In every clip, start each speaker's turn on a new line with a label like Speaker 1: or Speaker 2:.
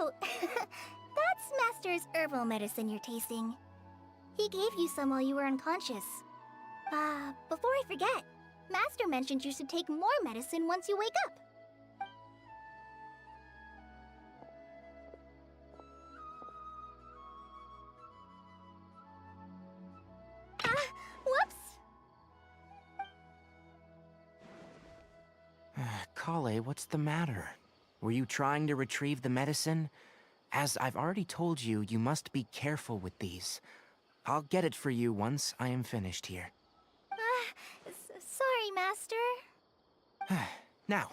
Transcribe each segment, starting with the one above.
Speaker 1: So, that's Master's herbal medicine you're tasting. He gave you some while you were unconscious. Before I forget, Master mentioned you should take more medicine once you wake up. Whoops!
Speaker 2: Kale, what's the matter? Were you trying to retrieve the medicine? As I've already told you, you must be careful with these. I'll get it for you once I am finished here.
Speaker 1: Sorry, Master.
Speaker 2: Now,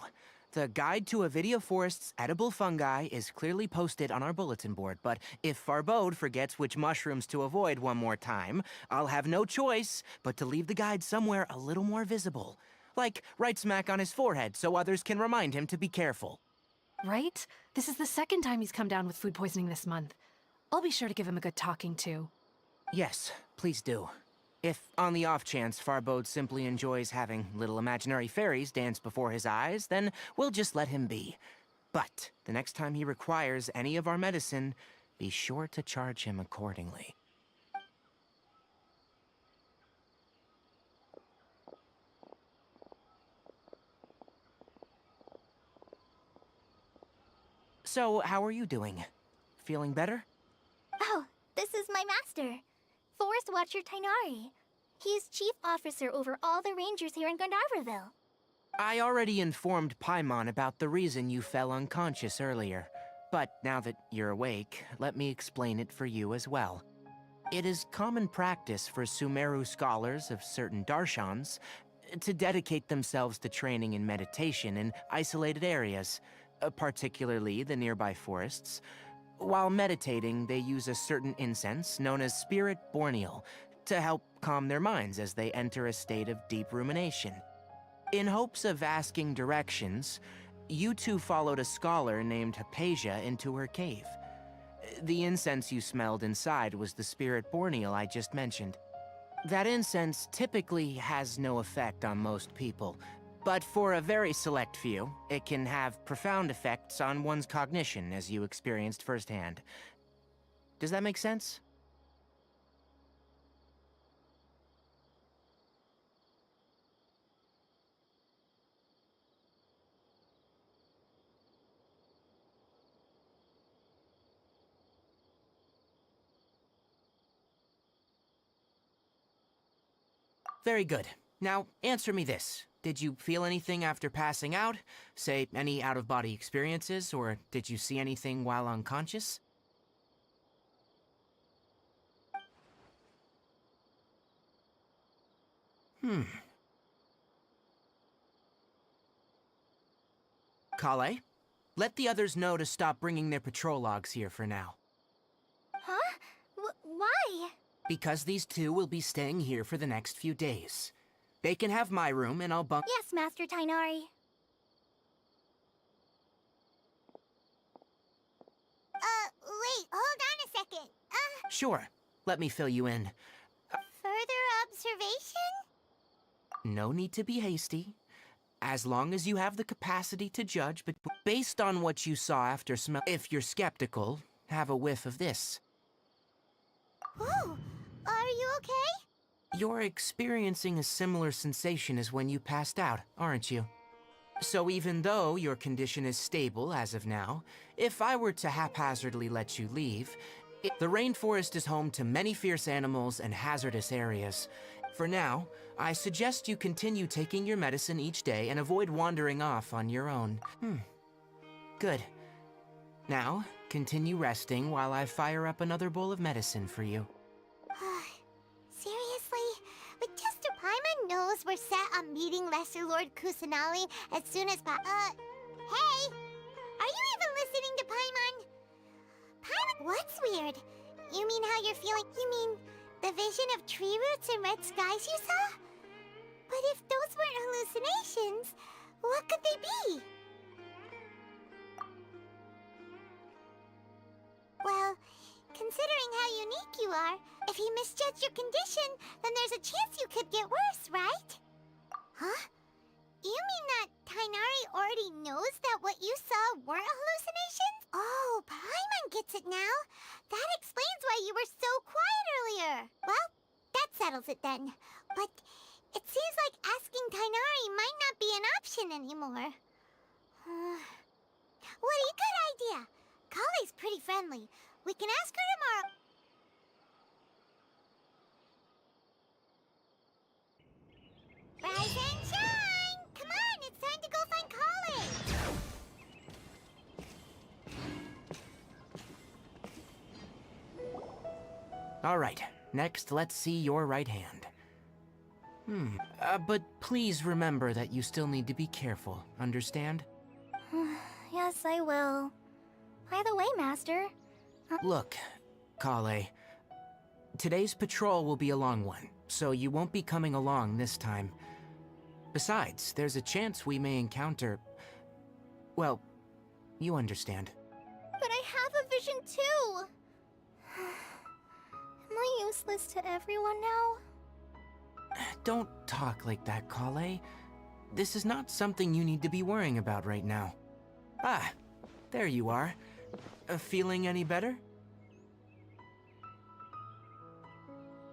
Speaker 2: the Guide to Avidia Forest's edible fungi is clearly posted on our bulletin board, but if Farbode forgets which mushrooms to avoid one more time, I'll have no choice but to leave the guide somewhere a little more visible. Like right smack on his forehead so others can remind him to be careful.
Speaker 3: Right? This is the second time he's come down with food poisoning this month. I'll be sure to give him a good talking to.
Speaker 2: Yes, please do. If, on the off chance, Farbode simply enjoys having little imaginary fairies dance before his eyes, then we'll just let him be. But the next time he requires any of our medicine, be sure to charge him accordingly. So, how are you doing? Feeling better?
Speaker 1: Oh, this is my master, Forest Watcher Tainari. He's chief officer over all the rangers here in Gandharvaville.
Speaker 2: I already informed Paimon about the reason you fell unconscious earlier. But now that you're awake, let me explain it for you as well. It is common practice for Sumeru scholars of certain darshans to dedicate themselves to training in meditation in isolated areas, particularly the nearby forests. While meditating, they use a certain incense known as Spirit Borneal to help calm their minds as they enter a state of deep rumination. In hopes of asking directions, you two followed a scholar named Hypatia into her cave. The incense you smelled inside was the Spirit Borneal I just mentioned. That incense typically has no effect on most people, but for a very select few, it can have profound effects on one's cognition, as you experienced firsthand. Does that make sense? Very good. Now, answer me this. Did you feel anything after passing out? Say, any out-of-body experiences, or did you see anything while unconscious? Kale, let the others know to stop bringing their patrol logs here for now.
Speaker 1: Huh? Why?
Speaker 2: Because these two will be staying here for the next few days. They can have my room, and I'll bunk—
Speaker 1: Yes, Master Tainari. Wait, hold on a second.
Speaker 2: Sure, let me fill you in.
Speaker 1: Further observation?
Speaker 2: No need to be hasty. As long as you have the capacity to judge, but based on what you saw after smell— If you're skeptical, have a whiff of this.
Speaker 1: Ooh, are you okay?
Speaker 2: You're experiencing a similar sensation as when you passed out, aren't you? So even though your condition is stable as of now, if I were to haphazardly let you leave, the rainforest is home to many fierce animals and hazardous areas. For now, I suggest you continue taking your medicine each day and avoid wandering off on your own. Good. Now, continue resting while I fire up another bowl of medicine for you.
Speaker 1: Seriously? But Chester Paimon knows we're set on meeting Lesser Lord Kusanali as soon as Hey! Are you even listening to Paimon? Paimon, what's weird? You mean how you're feeling? You mean the vision of tree roots and red skies you saw? But if those weren't hallucinations, what could they be? Well, considering how unique you are, if he misjudged your condition, then there's a chance you could get worse, right? Huh? You mean that Tainari already knows that what you saw weren't hallucinations? Oh, Paimon handles it then. But it seems like asking Tainari might not be an option anymore. Woody, good idea. Kale's pretty friendly. We can ask her tomorrow. Rise and shine! Come on, it's time to go find Kale!
Speaker 2: All right, next let's see your right hand. But please remember that you still need to be careful, understand?
Speaker 4: Yes, I will. By the way, Master.
Speaker 2: Look, Kale, today's patrol will be a long one, so you won't be coming along this time. Besides, there's a chance we may encounter... well, you understand.
Speaker 4: But I have a vision too! Am I useless to everyone now?
Speaker 2: Don't talk like that, Kale. This is not something you need to be worrying about right now. Ah, there you are. Feeling any better?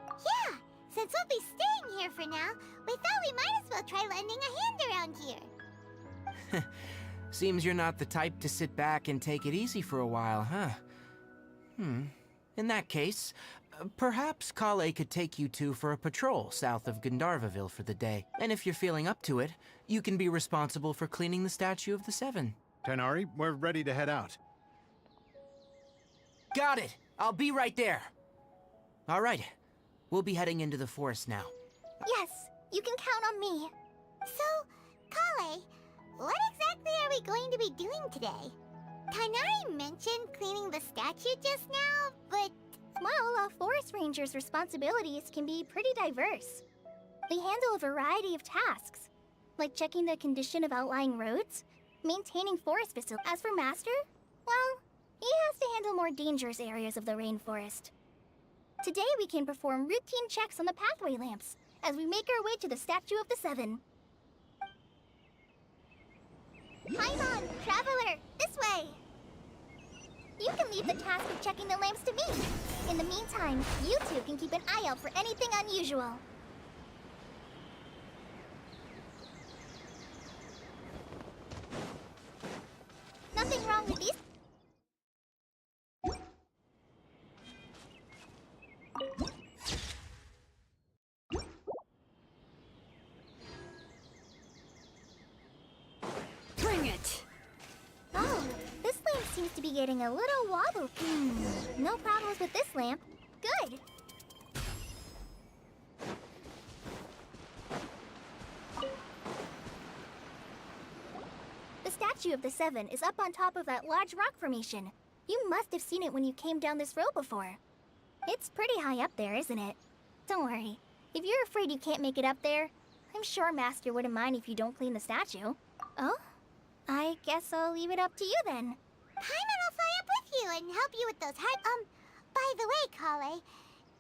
Speaker 1: Yeah, since we'll be staying here for now, we thought we might as well try lending a hand around here.
Speaker 2: Seems you're not the type to sit back and take it easy for a while, huh? In that case, perhaps Kale could take you two for a patrol south of Gandharvaville for the day. And if you're feeling up to it, you can be responsible for cleaning the Statue of the Seven.
Speaker 5: Tainari, we're ready to head out.
Speaker 2: Got it! I'll be right there! All right, we'll be heading into the forest now.
Speaker 4: Yes, you can count on me.
Speaker 1: So, Kale, what exactly are we going to be doing today? Tainari mentioned cleaning the statue just now, but...
Speaker 4: Well, a forest ranger's responsibilities can be pretty diverse. They handle a variety of tasks, like checking the condition of outlying roads, maintaining forest facilities. As for Master, well, he has to handle more dangerous areas of the rainforest. Today we can perform routine checks on the pathway lamps as we make our way to the Statue of the Seven. Paimon, Traveler, this way! You can leave the task of checking the lamps to me. In the meantime, you two can keep an eye out for anything unusual. Nothing wrong with these.
Speaker 3: Bring it!
Speaker 4: Oh, this lamp seems to be getting a little wobble. No problems with this lamp. Good. The Statue of the Seven is up on top of that large rock formation. You must have seen it when you came down this road before. It's pretty high up there, isn't it? Don't worry. If you're afraid you can't make it up there, I'm sure Master wouldn't mind if you don't clean the statue. Oh? I guess I'll leave it up to you then.
Speaker 1: Paimon will fly up with you and help you with those hard... by the way, Kale,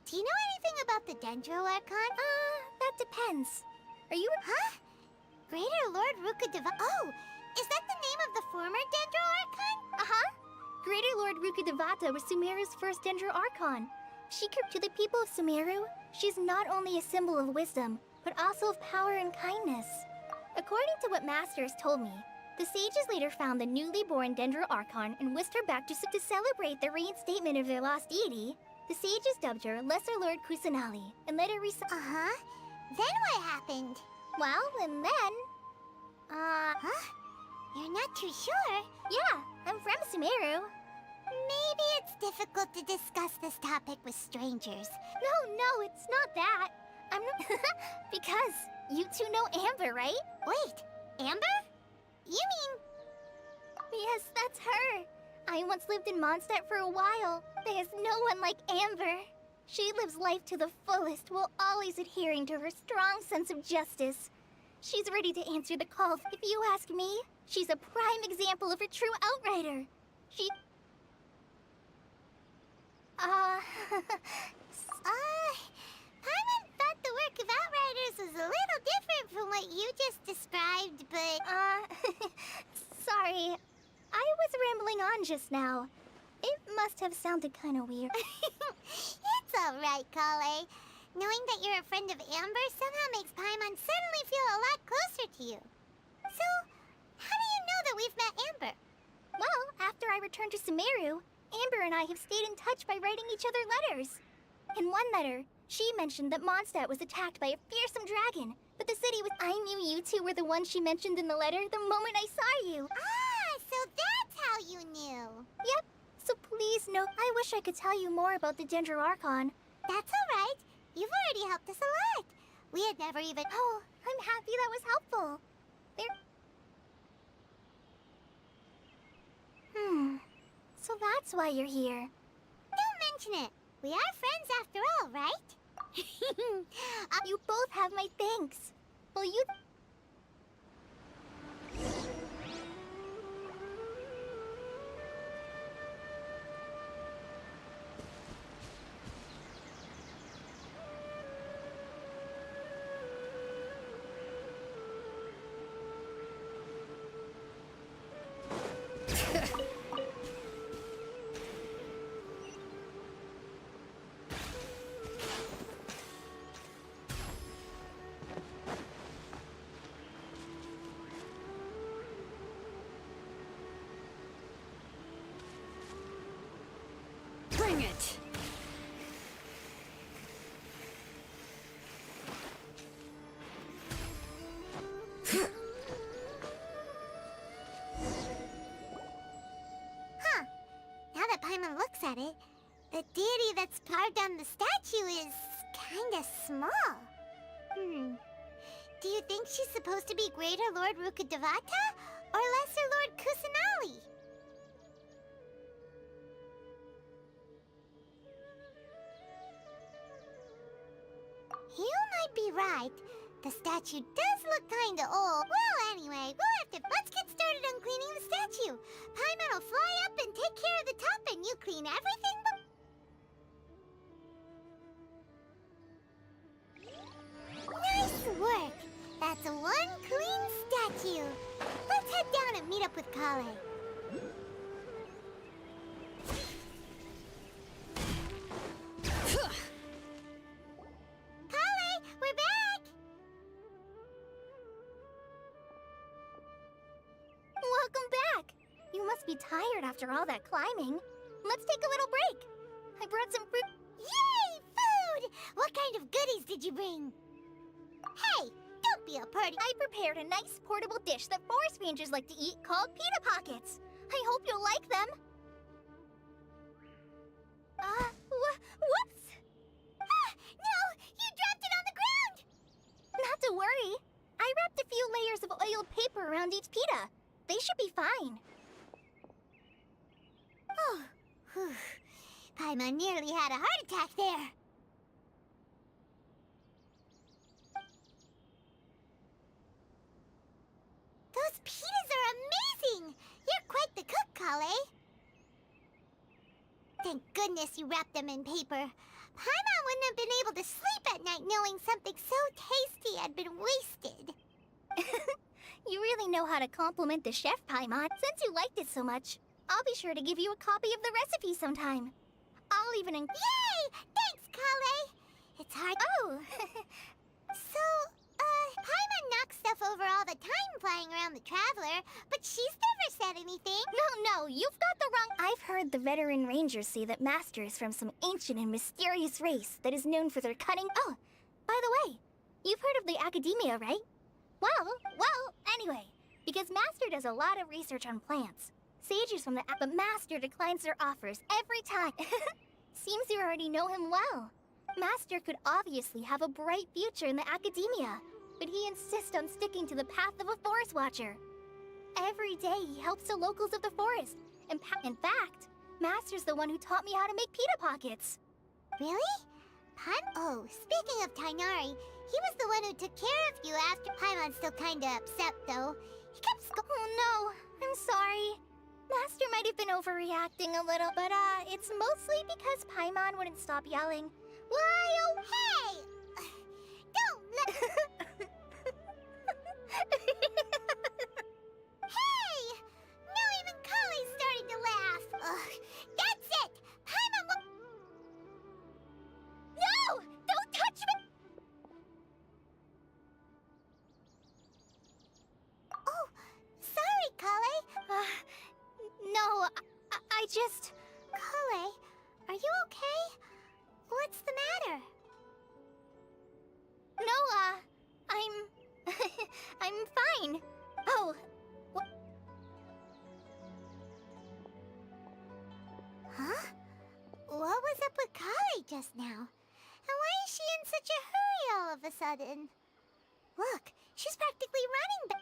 Speaker 1: do you know anything about the Dendro Archon?
Speaker 4: That depends. Are you...
Speaker 1: Huh? Greater Lord Rukkhadeva... Oh, is that the name of the former Dendro Archon?
Speaker 4: Uh-huh. Greater Lord Rukkhadevata was Sumeru's first Dendro Archon. She kept to the people of Sumeru. She's not only a symbol of wisdom, but also of power and kindness. According to what Master has told me, the sages later found the newly born Dendro Archon and whisked her back to celebrate the reinstatement of their lost deity. The sages dubbed her Lesser Lord Kusanali and let her
Speaker 1: Uh-huh. Then what happened?
Speaker 4: Well, and then...
Speaker 1: Huh? You're not too sure?
Speaker 4: Yeah, I'm from Sumeru.
Speaker 1: Maybe it's difficult to discuss this topic with strangers.
Speaker 4: No, it's not that. I'm not... Because you two know Amber, right?
Speaker 1: Wait, Amber? You mean...
Speaker 4: Yes, that's her. I once lived in Mondstadt for a while. There's no one like Amber. She lives life to the fullest while always adhering to her strong sense of justice. She's ready to answer the call. If you ask me, she's a prime example of a true outrider. She...
Speaker 1: Paimon thought the work of Outriders was a little different from what you just described, but...
Speaker 4: Sorry. I was rambling on just now. It must have sounded kind of weird.
Speaker 1: It's alright, Kale. Knowing that you're a friend of Amber somehow makes Paimon suddenly feel a lot closer to you. So, how do you know that we've met Amber?
Speaker 4: Well, after I returned to Sumeru, Amber and I have stayed in touch by writing each other letters. In one letter, she mentioned that Mondstadt was attacked by a fearsome dragon, but the city was— I knew you two were the ones she mentioned in the letter the moment I saw you.
Speaker 1: Ah, so that's how you knew.
Speaker 4: Yep, so please know— I wish I could tell you more about the Dendro Archon.
Speaker 1: That's all right. You've already helped us a lot. We had never even...
Speaker 4: Oh, I'm happy that was helpful. So that's why you're here.
Speaker 1: Don't mention it. We are friends after all, right?
Speaker 4: You both have my thanks. Will you—
Speaker 3: Bring it!
Speaker 1: Huh. Now that Paimon looks at it, the deity that's carved on the statue is kinda small. Do you think she's supposed to be Greater Lord Rukkhadevata or Lesser Lord Kusanali? You might be right. The statue does look kinda old. Well, anyway, let's get started on cleaning the statue. Paimon will fly up and take care of the top, and you clean everything but... Nice work! That's one clean statue. Let's head down and meet up with Kale. Kale, we're back!
Speaker 4: Welcome back! You must be tired after all that climbing. Let's take a little break. I brought some fruit.
Speaker 1: Yay! Food! What kind of goodies did you bring? Hey, don't be a party.
Speaker 4: I prepared a nice portable dish that forest rangers like to eat called pita pockets. I hope you'll like them. Whoops!
Speaker 1: Ah, no! You dropped it on the ground!
Speaker 4: Not to worry. I wrapped a few layers of oiled paper around each pita. They should be fine.
Speaker 1: Oh, whew. Paimon nearly had a heart attack there. Those pitas are amazing! You're quite the cook, Kale. Thank goodness you wrapped them in paper. Paimon wouldn't have been able to sleep at night knowing something so tasty had been wasted.
Speaker 4: You really know how to compliment the chef, Paimon. Since you liked it so much, I'll be sure to give you a copy of the recipe sometime. I'll even
Speaker 1: Yay! Thanks, Kale! It's hard.
Speaker 4: Oh!
Speaker 1: So, Paimon knocks stuff over all the time flying around the Traveler, but she's never said anything.
Speaker 4: No, you've got the wrong— I've heard the veteran rangers say that Master is from some ancient and mysterious race that is known for their cunning— Oh, by the way, you've heard of the Academia, right? Well, anyway, because Master does a lot of research on plants. Sages from the but Master declines their offers every time. Seems you already know him well. Master could obviously have a bright future in the Academia, but he insists on sticking to the path of a forest watcher. Every day he helps the locals of the forest. In fact, Master's the one who taught me how to make pita pockets.
Speaker 1: Really? Oh, speaking of Tainari, he was the one who took care of you after Paimon's still kinda upset, though. He kept
Speaker 4: Oh no, I'm sorry. Master might have been overreacting a little, but it's mostly because Paimon wouldn't stop yelling. Why, oh,
Speaker 1: Hey! Don't let... Hey! Now even Kale's starting to laugh. Ugh, that's it! Paimon will...
Speaker 4: No! Don't touch me!
Speaker 1: Kale, are you okay? What's the matter?
Speaker 4: No, I'm... I'm fine. Oh,
Speaker 1: Huh? What was up with Kale just now? And why is she in such a hurry all of a sudden? Look, she's practically running back.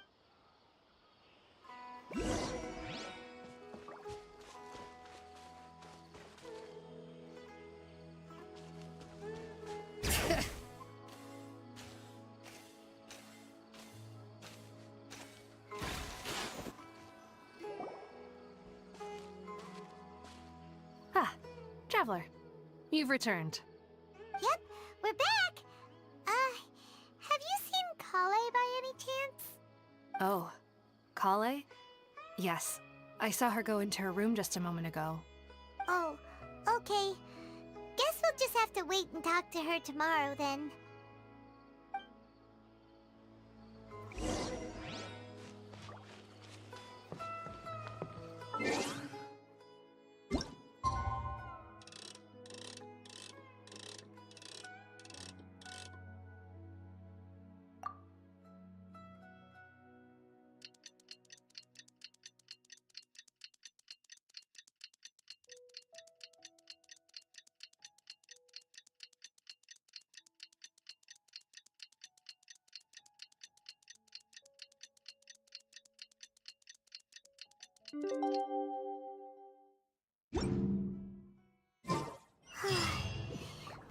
Speaker 3: Ah, Traveler. You've returned.
Speaker 1: Yep, we're back. Have you seen Kale by any chance?
Speaker 3: Oh, Kale? Yes. I saw her go into her room just a moment ago.
Speaker 1: Oh, okay. Guess we'll just have to wait and talk to her tomorrow then.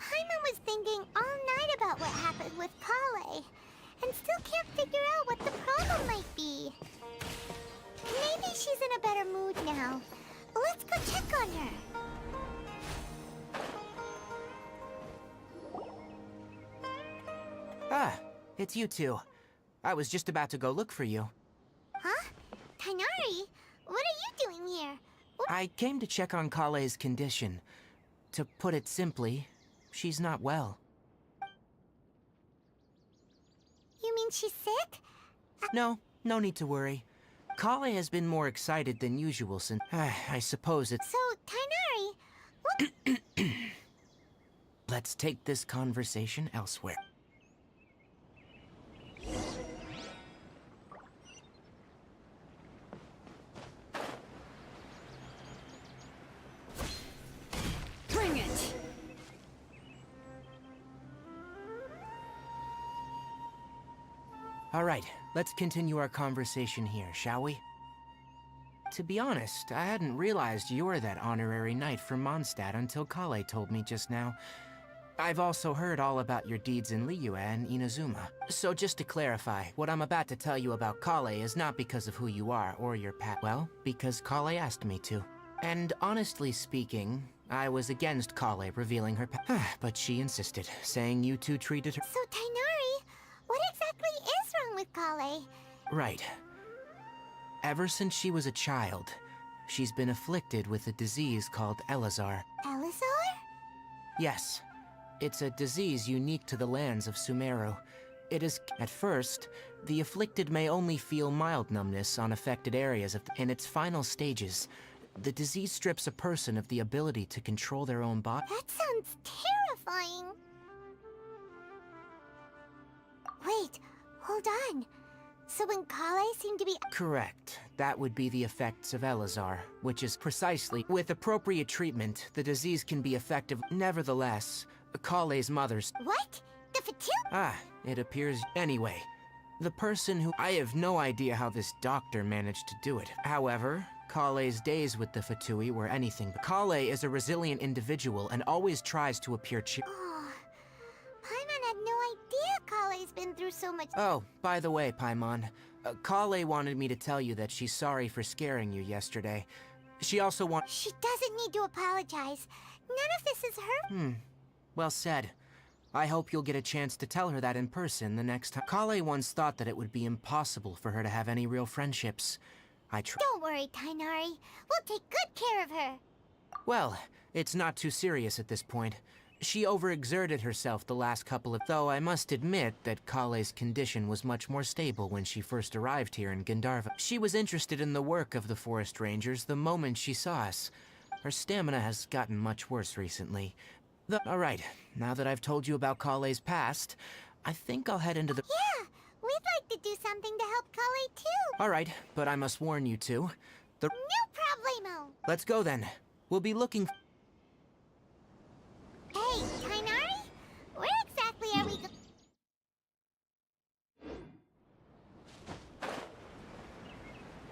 Speaker 1: Paimon was thinking all night about what happened with Kale, and still can't figure out what the problem might be. Maybe she's in a better mood now. Let's go check on her.
Speaker 2: Ah, it's you two. I was just about to go look for you.
Speaker 1: Huh? Tainari? What are you doing here?
Speaker 2: I came to check on Kale's condition. To put it simply, she's not well.
Speaker 1: You mean she's sick?
Speaker 2: No need to worry. Kale has been more excited than usual since... I suppose it's...
Speaker 1: So, Tainari,
Speaker 2: Let's take this conversation elsewhere.
Speaker 3: Bring it!
Speaker 2: All right, let's continue our conversation here, shall we? To be honest, I hadn't realized you're that honorary knight from Mondstadt until Kale told me just now. I've also heard all about your deeds in Liyue and Inazuma. So just to clarify, what I'm about to tell you about Kale is not because of who you are or your past. Well, because Kale asked me to. And honestly speaking, I was against Kale revealing her past. But she insisted, saying you two treated her...
Speaker 1: so Tainari, what exactly is wrong with Kale?
Speaker 2: Right. Ever since she was a child, she's been afflicted with a disease called Elazar.
Speaker 1: Elazar?
Speaker 2: Yes. It's a disease unique to the lands of Sumeru. It is... At first, the afflicted may only feel mild numbness on affected areas in its final stages. The disease strips a person of the ability to control their own body.
Speaker 1: That sounds terrifying. Wait, hold on. So when Kale seemed to be...
Speaker 2: Correct. That would be the effects of Elazar, which is precisely... With appropriate treatment, the disease can be effective. Nevertheless, Kale's mother's...
Speaker 1: What? The Fatil?
Speaker 2: Ah, it appears... Anyway, the person who... I have no idea how this doctor managed to do it. However, Kale's days with the Fatui were anything but... Kale is a resilient individual and always tries to appear
Speaker 1: Oh, Paimon had no idea Kale's been through so much...
Speaker 2: Oh, by the way, Paimon, Kale wanted me to tell you that she's sorry for scaring you yesterday. She also
Speaker 1: She doesn't need to apologize. None of this is her...
Speaker 2: Well said. I hope you'll get a chance to tell her that in person the next time. Kale once thought that it would be impossible for her to have any real friendships.
Speaker 1: Don't worry, Tainari. We'll take good care of her.
Speaker 2: Well, it's not too serious at this point. She overexerted herself the last couple of... Though I must admit that Kale's condition was much more stable when she first arrived here in Gandharva. She was interested in the work of the forest rangers the moment she saw us. Her stamina has gotten much worse recently. Alright, now that I've told you about Kale's past, I think I'll head into the...
Speaker 1: Yeah, we'd like to do something to help Kale too.
Speaker 2: Alright, but I must warn you two.
Speaker 1: No problemo.
Speaker 2: Let's go then. We'll be looking...
Speaker 1: Hey, Tainari? Where exactly are we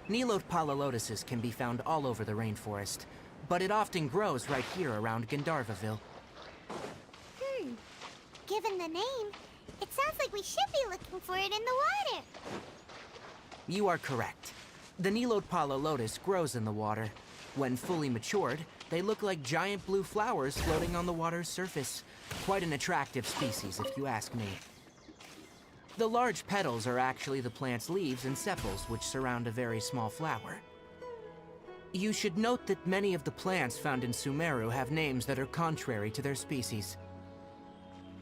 Speaker 2: Nilote palalotuses can be found all over the rainforest, but it often grows right here around Gandharvaville.
Speaker 1: Given the name, it sounds like we should be looking for it in the water.
Speaker 2: You are correct. The Nilote palalotus grows in the water. When fully matured, they look like giant blue flowers floating on the water's surface. Quite an attractive species, if you ask me. The large petals are actually the plant's leaves and sepals, which surround a very small flower. You should note that many of the plants found in Sumeru have names that are contrary to their species.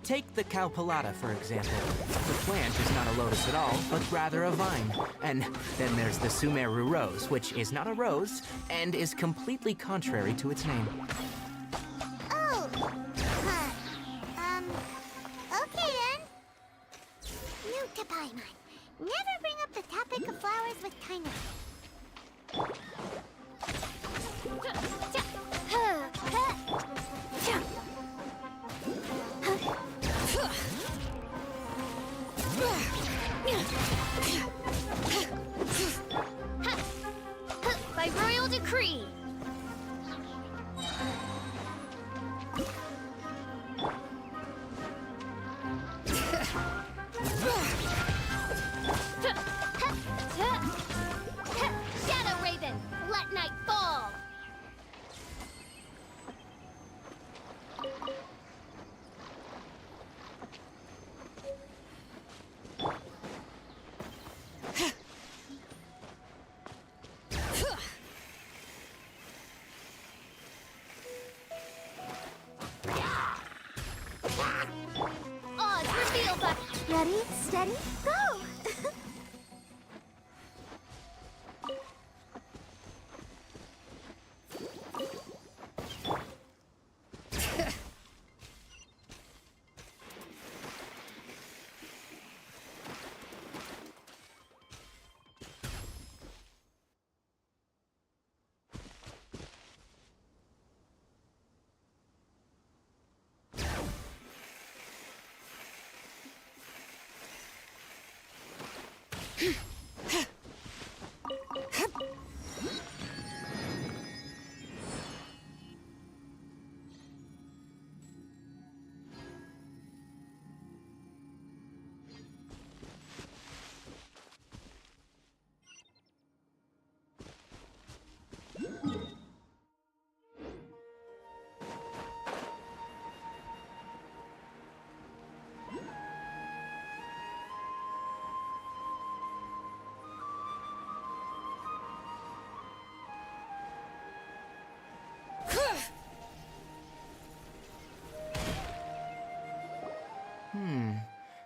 Speaker 2: Take the Cowpelata, for example. The plant is not a lotus at all, but rather a vine. And then there's the Sumeru rose, which is not a rose, and is completely contrary to its name.
Speaker 1: Oh, huh. Okay then. New to Paimon. Never bring up the topic of flowers with kindness.
Speaker 4: By royal decree. Shadow Raven, let night fall. Oz, reveal button.
Speaker 1: Ready, steady, go!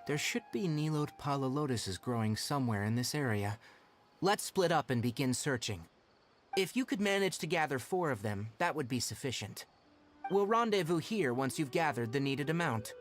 Speaker 2: There should be Nilote palalotuses growing somewhere in this area. Let's split up and begin searching. If you could manage to gather 4 of them, that would be sufficient. We'll rendezvous here once you've gathered the needed amount.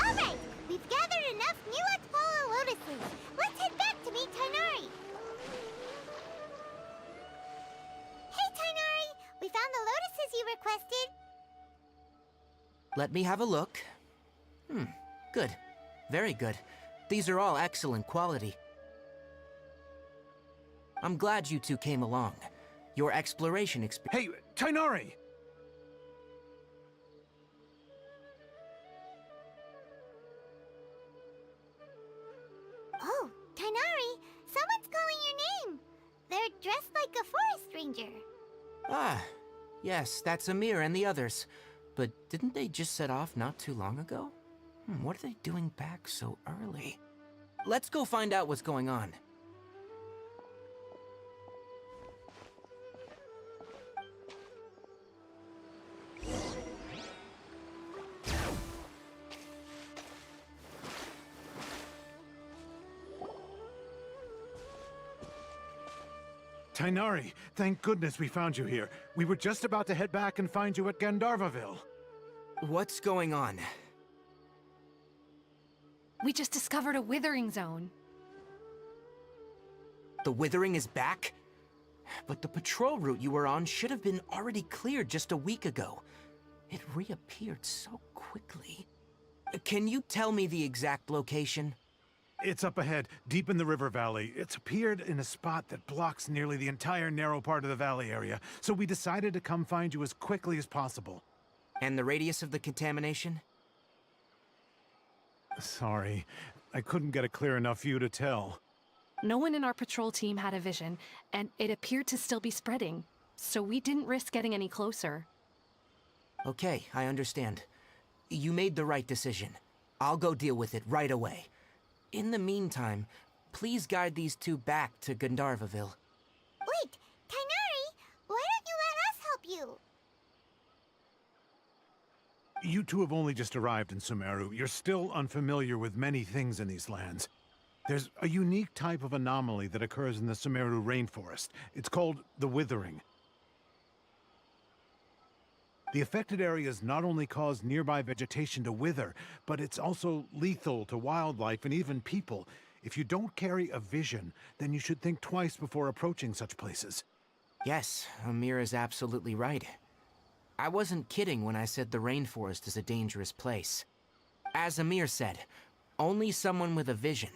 Speaker 1: Alright, we've gathered enough Nilote palalotuses. Let's head back to meet Tainari. Hey, Tainari! We found the lotuses you requested.
Speaker 2: Let me have a look. Good. Very good. These are all excellent quality. I'm glad you two came along. Your exploration experience...
Speaker 5: Hey, Tainari!
Speaker 1: Oh, Tainari, someone ranger.
Speaker 2: Ah, yes, that's Amir and the others. But didn't they just set off not too long ago? What are they doing back so early? Let's go find out what's going on.
Speaker 5: Tainari, thank goodness we found you here. We were just about to head back and find you at Gandharvaville.
Speaker 2: What's going on?
Speaker 3: We just discovered a withering zone.
Speaker 2: The Withering is back? But the patrol route you were on should have been already cleared just a week ago. It reappeared so quickly. Can you tell me the exact location?
Speaker 5: It's up ahead, deep in the river valley. It's appeared in a spot that blocks nearly the entire narrow part of the valley area, so we decided to come find you as quickly as possible.
Speaker 2: And the radius of the contamination?
Speaker 5: Sorry, I couldn't get a clear enough view to tell.
Speaker 3: No one in our patrol team had a vision, and it appeared to still be spreading. So we didn't risk getting any closer.
Speaker 2: Okay, I understand. You made the right decision. I'll go deal with it right away. In the meantime, please guide these two back to Gandharvaville.
Speaker 1: Wait, Tainari, why don't you let us help you?
Speaker 5: You two have only just arrived in Sumeru. You're still unfamiliar with many things in these lands. There's a unique type of anomaly that occurs in the Sumeru rainforest. It's called the Withering. The affected areas not only cause nearby vegetation to wither, but it's also lethal to wildlife and even people. If you don't carry a vision, then you should think twice before approaching such places.
Speaker 2: Yes, Amir is absolutely right. I wasn't kidding when I said the rainforest is a dangerous place. As Amir said, only someone with a vision.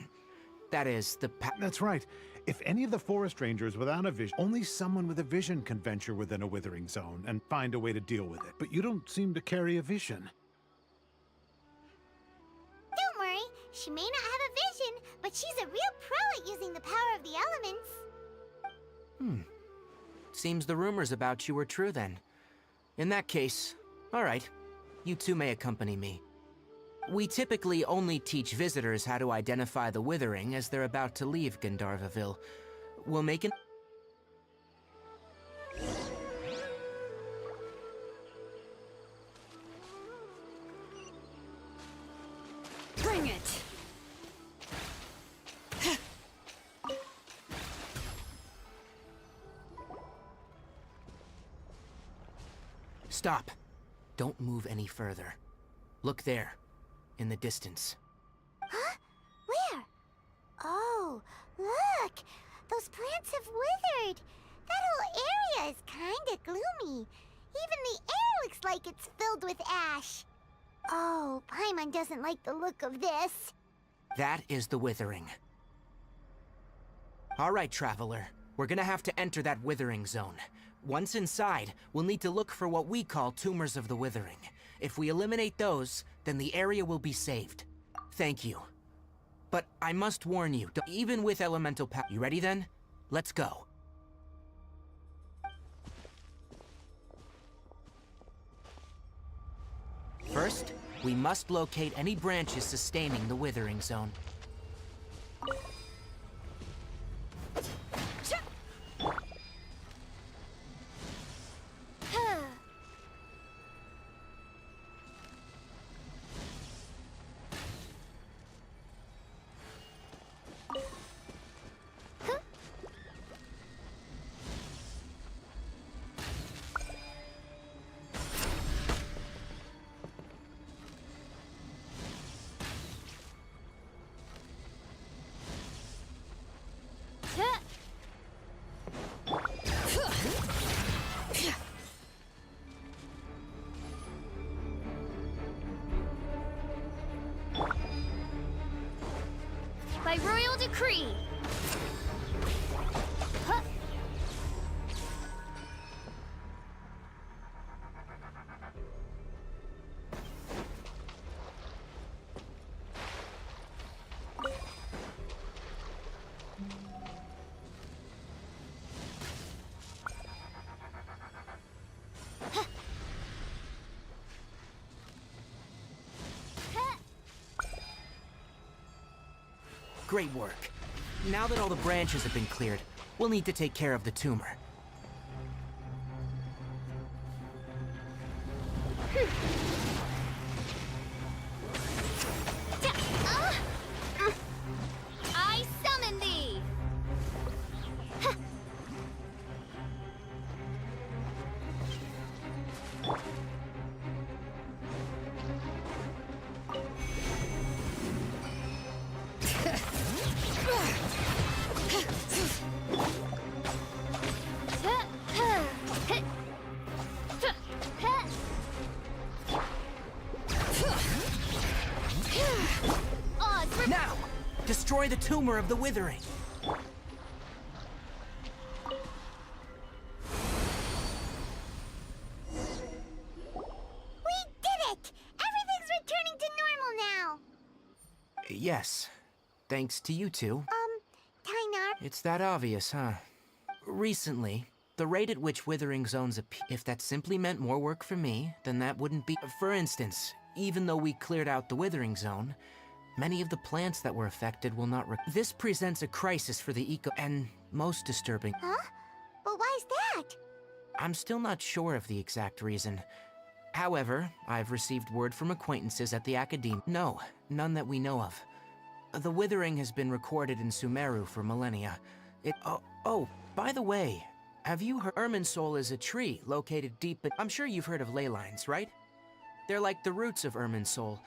Speaker 2: That is,
Speaker 5: That's right. If any of the forest rangers without a vision, only someone with a vision can venture within a withering zone and find a way to deal with it. But you don't seem to carry a vision.
Speaker 1: Don't worry, she may not have a vision, but she's a real pro at using the power of the elements.
Speaker 2: Seems the rumors about you were true then. In that case, all right, you two may accompany me. We typically only teach visitors how to identify the Withering as they're about to leave Gandharvaville. We'll make an...
Speaker 3: Bring it!
Speaker 2: Stop. Don't move any further. Look there, in the distance.
Speaker 1: Huh? Where? Oh, look! Those plants have withered! That whole area is kinda gloomy. Even the air looks like it's filled with ash. Oh, Paimon doesn't like the look of this.
Speaker 2: That is the Withering. All right, Traveler. We're gonna have to enter that Withering zone. Once inside, we'll need to look for what we call tumors of the Withering. If we eliminate those, then the area will be saved. Thank you. But I must warn you, even with elemental power... You ready then? Let's go. First, we must locate any branches sustaining the Withering zone. Great work. Now that all the branches have been cleared, we'll need to take care of the tumor.
Speaker 4: I summon thee!
Speaker 2: Now! Destroy the tumor of the withering!
Speaker 1: We did it! Everything's returning to normal now!
Speaker 2: Yes. Thanks to you two.
Speaker 1: Tainar?
Speaker 2: It's that obvious, huh? Recently, the rate at which withering zones appear... If that simply meant more work for me, then that wouldn't be... For instance, even though we cleared out the withering zone, many of the plants that were affected will not This presents a crisis for the eco... And most disturbing...
Speaker 1: Huh? But why's that?
Speaker 2: I'm still not sure of the exact reason. However, I've received word from acquaintances at the Academe. No, none that we know of. The withering has been recorded in Sumeru for millennia. Oh, by the way, have you heard Irminsul is a tree located deep in... I'm sure you've heard of ley lines, right? They're like the roots of Irminsul.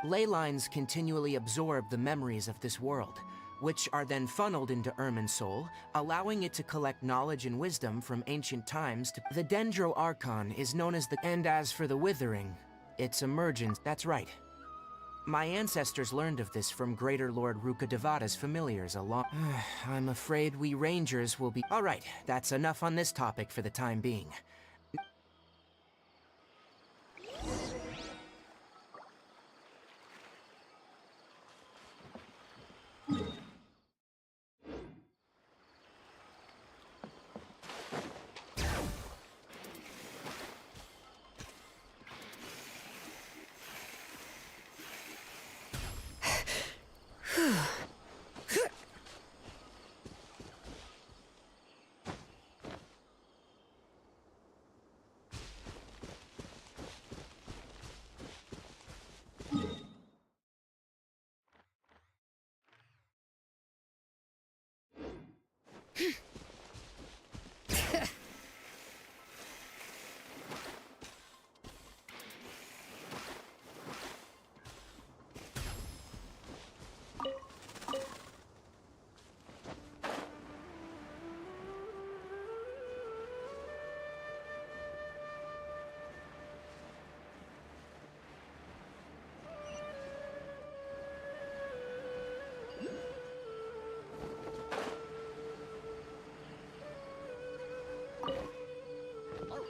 Speaker 2: Ley lines continually absorb the memories of this world, which are then funneled into Irminsul, allowing it to collect knowledge and wisdom from ancient times to... The Dendro Archon is known as the... And as for the withering, its emergence... That's right. My ancestors learned of this from Greater Lord Rukkhadevata's familiars along... I'm afraid we rangers will be... All right, that's enough on this topic for the time being.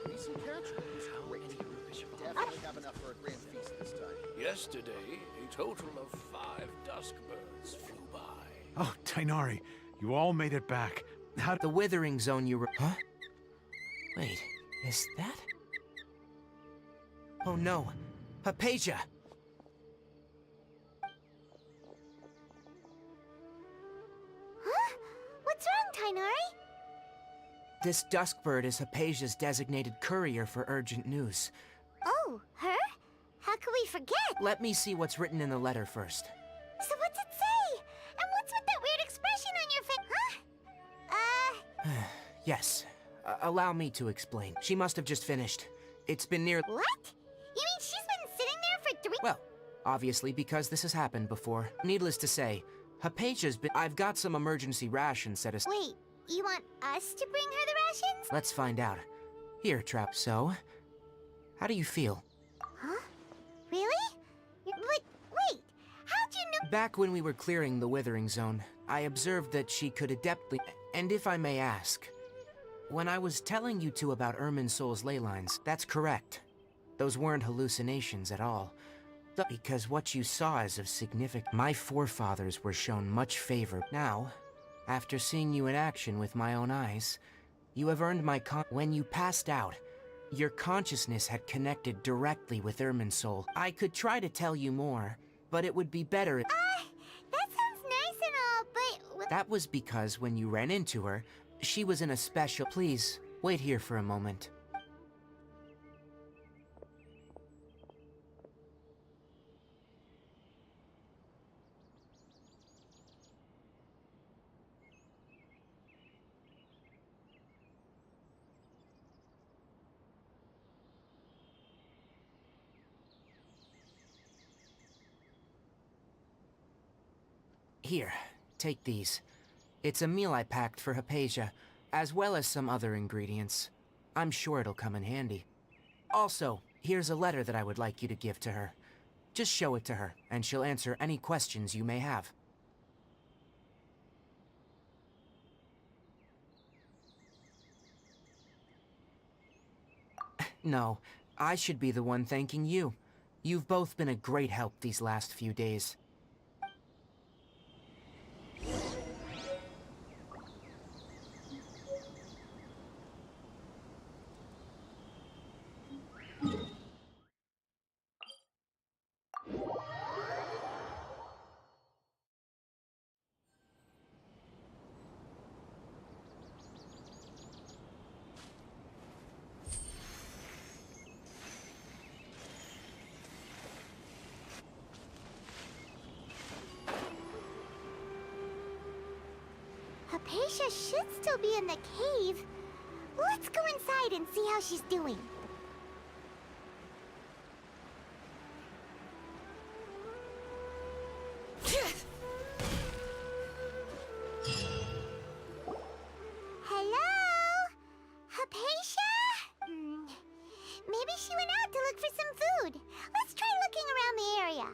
Speaker 6: Recent catch was great. Definitely have enough for a grand feast this time.
Speaker 7: Yesterday, a total of 5 dusk birds flew by.
Speaker 5: Oh, Tainari, you all made it back. How...
Speaker 2: The withering zone you were... Huh? Wait, is that... Oh no, Hypatia!
Speaker 1: Huh? What's wrong, Tainari?
Speaker 2: This duskbird is Hypatia's designated courier for urgent news.
Speaker 1: Oh, her? How could we forget?
Speaker 2: Let me see what's written in the letter first.
Speaker 1: So what's it say? And what's with that weird expression on your face? Huh?
Speaker 2: Yes. Allow me to explain. She must have just finished. It's been near...
Speaker 1: What? You mean she's been sitting there for 3...
Speaker 2: Well, obviously because this has happened before. Needless to say, Hypatia's been... I've got some emergency rations set aside.
Speaker 1: Wait, you want us to bring her the rations?
Speaker 2: Let's find out. Here, Trap. So, how do you feel?
Speaker 1: Huh? Really? But wait, how'd you know?
Speaker 2: Back when we were clearing the withering zone, I observed that she could adeptly... And if I may ask, when I was telling you two about Irminsul's ley lines, that's correct. Those weren't hallucinations at all. Because what you saw is of significance. My forefathers were shown much favor. Now, after seeing you in action with my own eyes, you have earned my When you passed out, your consciousness had connected directly with Irminsul. I could try to tell you more, but it would be better if...
Speaker 1: That sounds nice and all, but...
Speaker 2: That was because when you ran into her, she was in a special... Please, wait here for a moment. Here, take these. It's a meal I packed for Hypatia, as well as some other ingredients. I'm sure it'll come in handy. Also, here's a letter that I would like you to give to her. Just show it to her, and she'll answer any questions you may have. No, I should be the one thanking you. You've both been a great help these last few days.
Speaker 1: Hypatia should still be in the cave. Let's go inside and see how she's doing. Hello? Hypatia? Maybe she went out to look for some food. Let's try looking around the area.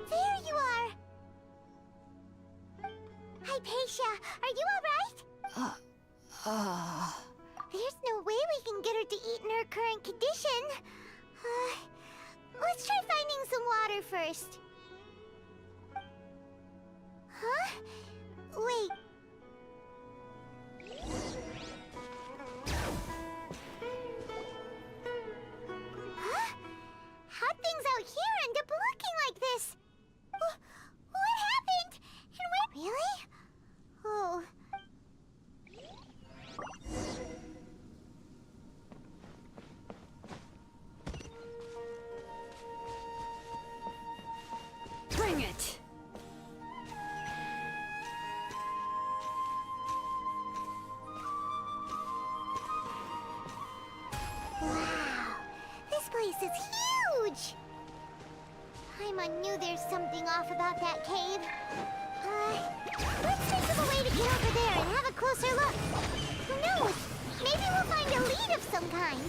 Speaker 1: There you are! Hypatia, are you alright? There's no way we can get her to eat in her current condition. Let's try finding some water first. Huh? Wait. Huh? How'd things out here end up looking like this? What happened? And where... Really? Oh...
Speaker 3: Bring it!
Speaker 1: Wow, this place is huge! Paimon knew there's something off about that cave. Let's think of a way to get over there and have a closer look. Who knows? Maybe we'll find a lead of some kind.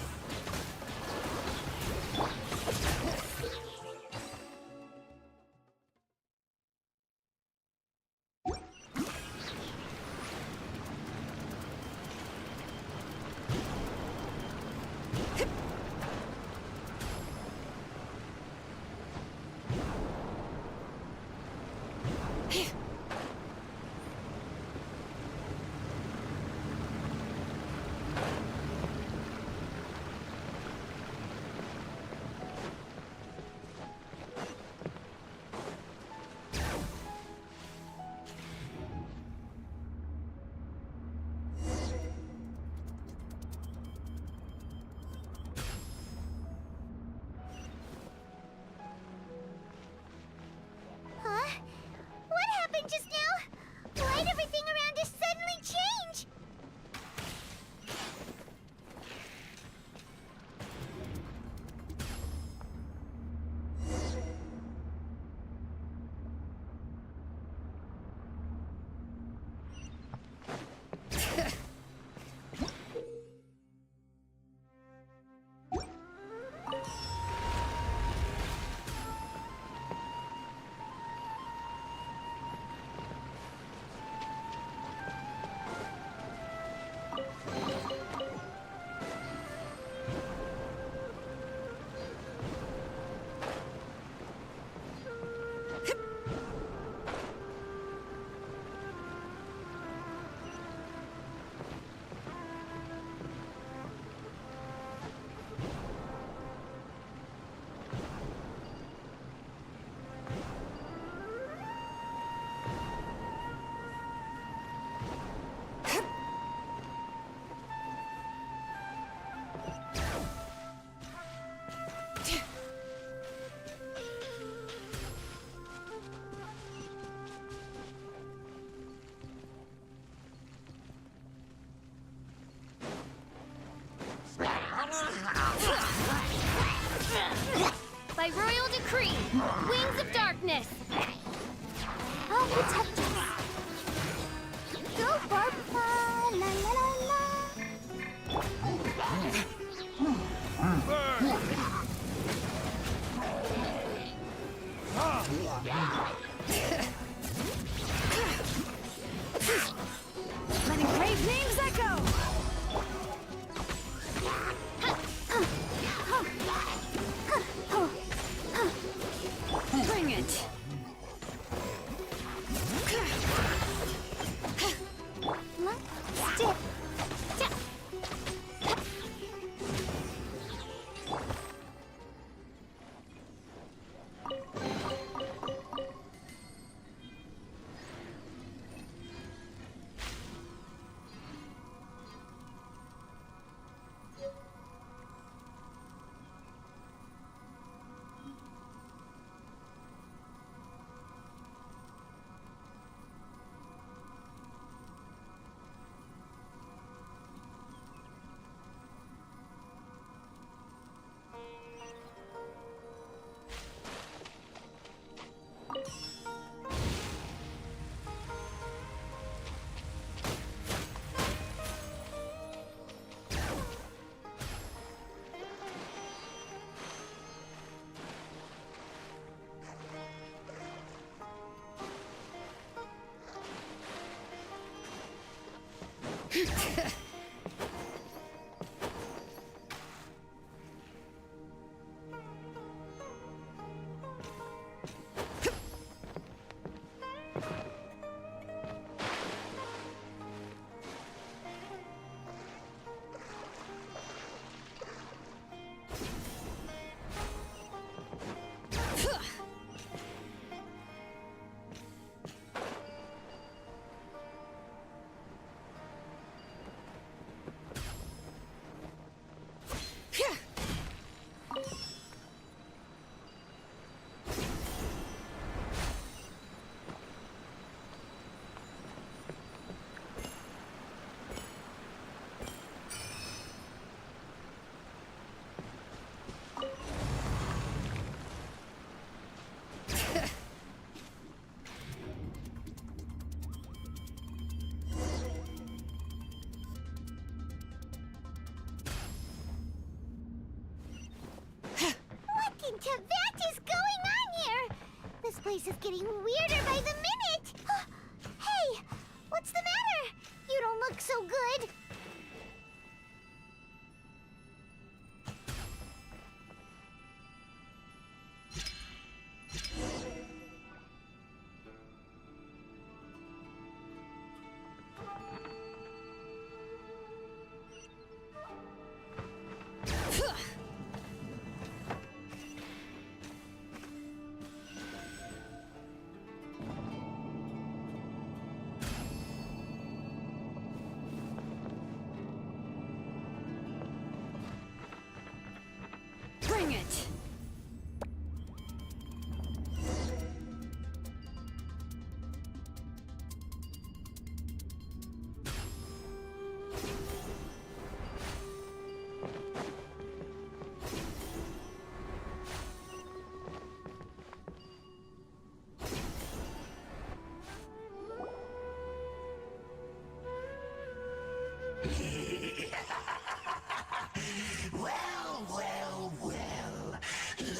Speaker 4: By royal decree, wings of darkness. I'll protect us. Go, Barbara! La la la la!
Speaker 3: Letting brave names echo! Bring it!
Speaker 4: Stick.
Speaker 1: What in Tibet is going on here? This place is getting weirder by the minute. Hey, what's the matter? You don't look so good.
Speaker 3: Bring it!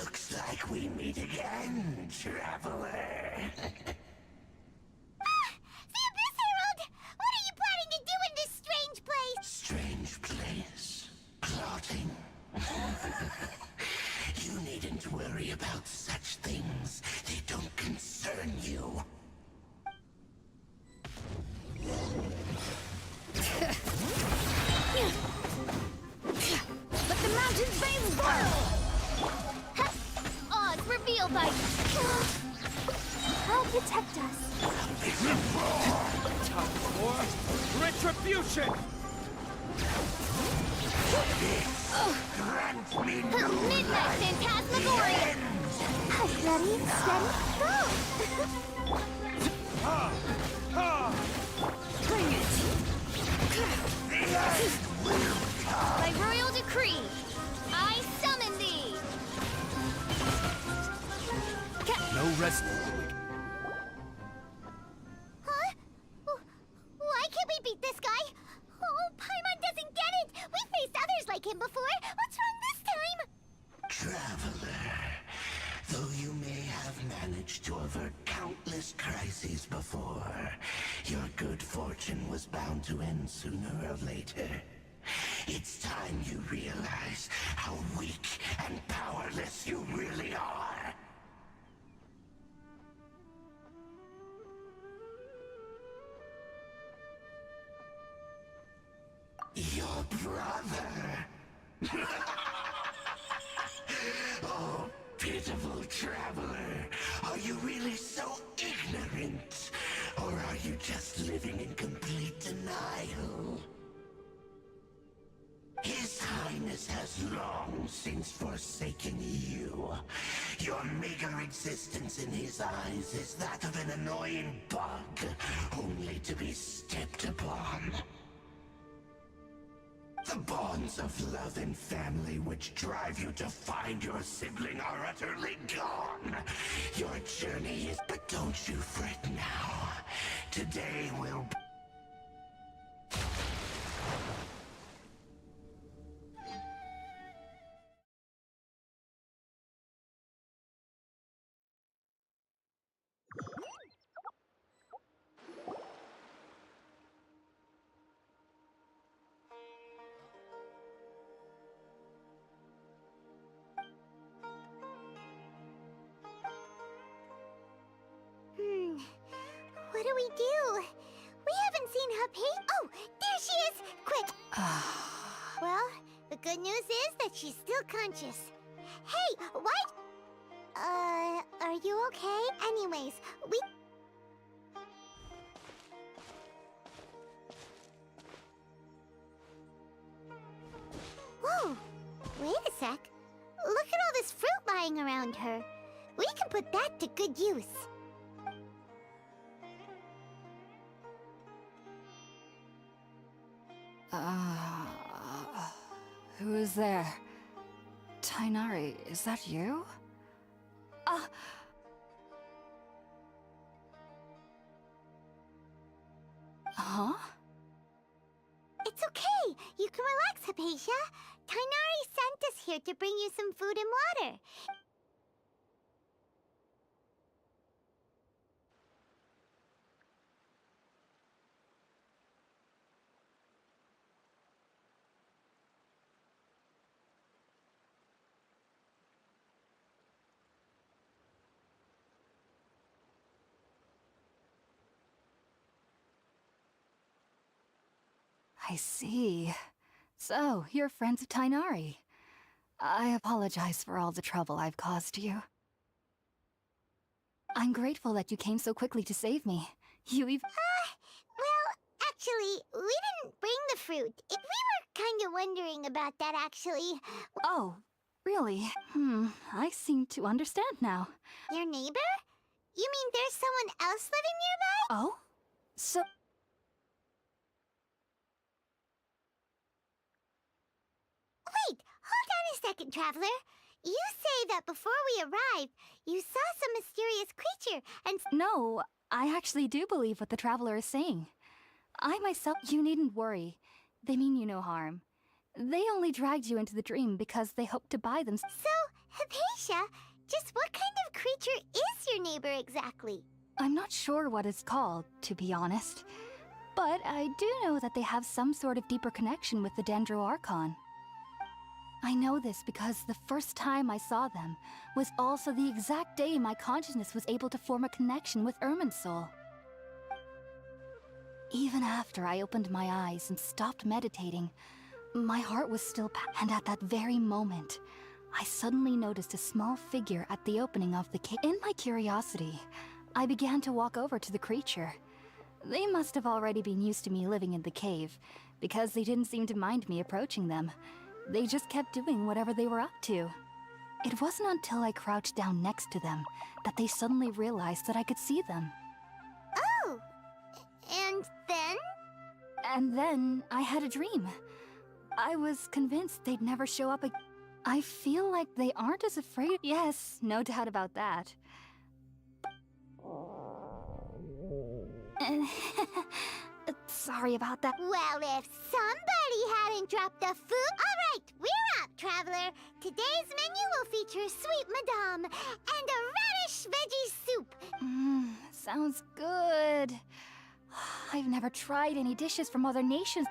Speaker 8: Looks like we meet again, traveler.
Speaker 1: The Abyss Herald! What are you planning to do in this strange place?
Speaker 8: Strange place. Plotting. You needn't worry about such things. They don't concern you.
Speaker 4: Let the mountain's veins boil! Oz, reveal by... I'll protect us.
Speaker 7: Time for retribution!
Speaker 8: Grant me
Speaker 4: Midnight Phantasmagoria!
Speaker 1: Ready, steady, go!
Speaker 3: Bring it!
Speaker 4: By royal decree, I summon thee!
Speaker 7: No rest.
Speaker 1: Huh? Why can't we beat this guy? Oh, Paimon doesn't get it! We faced others like him before! What's wrong this time?
Speaker 8: Traveler, though you may have managed to avert countless crises before, your good fortune was bound to end sooner or later. It's time you realize how weak and powerless you really are. Your brother? Oh, pitiful traveler. Are you really so ignorant? Or are you just living in complete denial? His Highness has long since forsaken you. Your meager existence in his eyes is that of an annoying bug, only to be stepped upon. The bonds of love and family which drive you to find your sibling are utterly gone. Your journey is... But don't you fret now. Today will...
Speaker 1: What do we do? We haven't seen Hypatia. Oh, there she is! Quick! Well, the good news is that she's still conscious. Hey, what? Are you okay? Anyways, we... Whoa! Wait a sec. Look at all this fruit lying around her. We can put that to good use.
Speaker 9: Who is there? Tainari, is that you? Huh?
Speaker 1: It's okay. You can relax, Hypatia. Tainari sent us here to bring you some food and water.
Speaker 9: I see. So, you're friends of Tainari. I apologize for all the trouble I've caused you. I'm grateful that you came so quickly to save me. You even...
Speaker 1: Well, actually, we didn't bring the fruit. We were kind of wondering about that, actually.
Speaker 9: Oh, really? I seem to understand now.
Speaker 1: Your neighbor? You mean there's someone else living nearby?
Speaker 9: Oh? So...
Speaker 1: Wait, hold on a second, Traveler. You say that before we arrived, you saw some mysterious creature and...
Speaker 9: No, I actually do believe what the Traveler is saying. I myself... You needn't worry. They mean you no harm. They only dragged you into the dream because they hoped to buy them...
Speaker 1: So, Hypatia, just what kind of creature is your neighbor exactly?
Speaker 9: I'm not sure what it's called, to be honest. But I do know that they have some sort of deeper connection with the Dendro Archon. I know this because the first time I saw them was also the exact day my consciousness was able to form a connection with Irminsul. Even after I opened my eyes and stopped meditating, my heart was still and at that very moment, I suddenly noticed a small figure at the opening of the cave. In my curiosity, I began to walk over to the creature. They must have already been used to me living in the cave, because they didn't seem to mind me approaching them. They just kept doing whatever they were up to. It wasn't until I crouched down next to them that they suddenly realized that I could see them.
Speaker 1: Oh! And then?
Speaker 9: And then I had a dream. I was convinced they'd never show up again. I feel like they aren't as afraid. Yes, no doubt about that. Sorry about that.
Speaker 1: Well, if somebody hadn't dropped the food... All right, we're up, traveler. Today's menu will feature sweet madame and a radish veggie soup.
Speaker 9: Sounds good. I've never tried any dishes from other nations.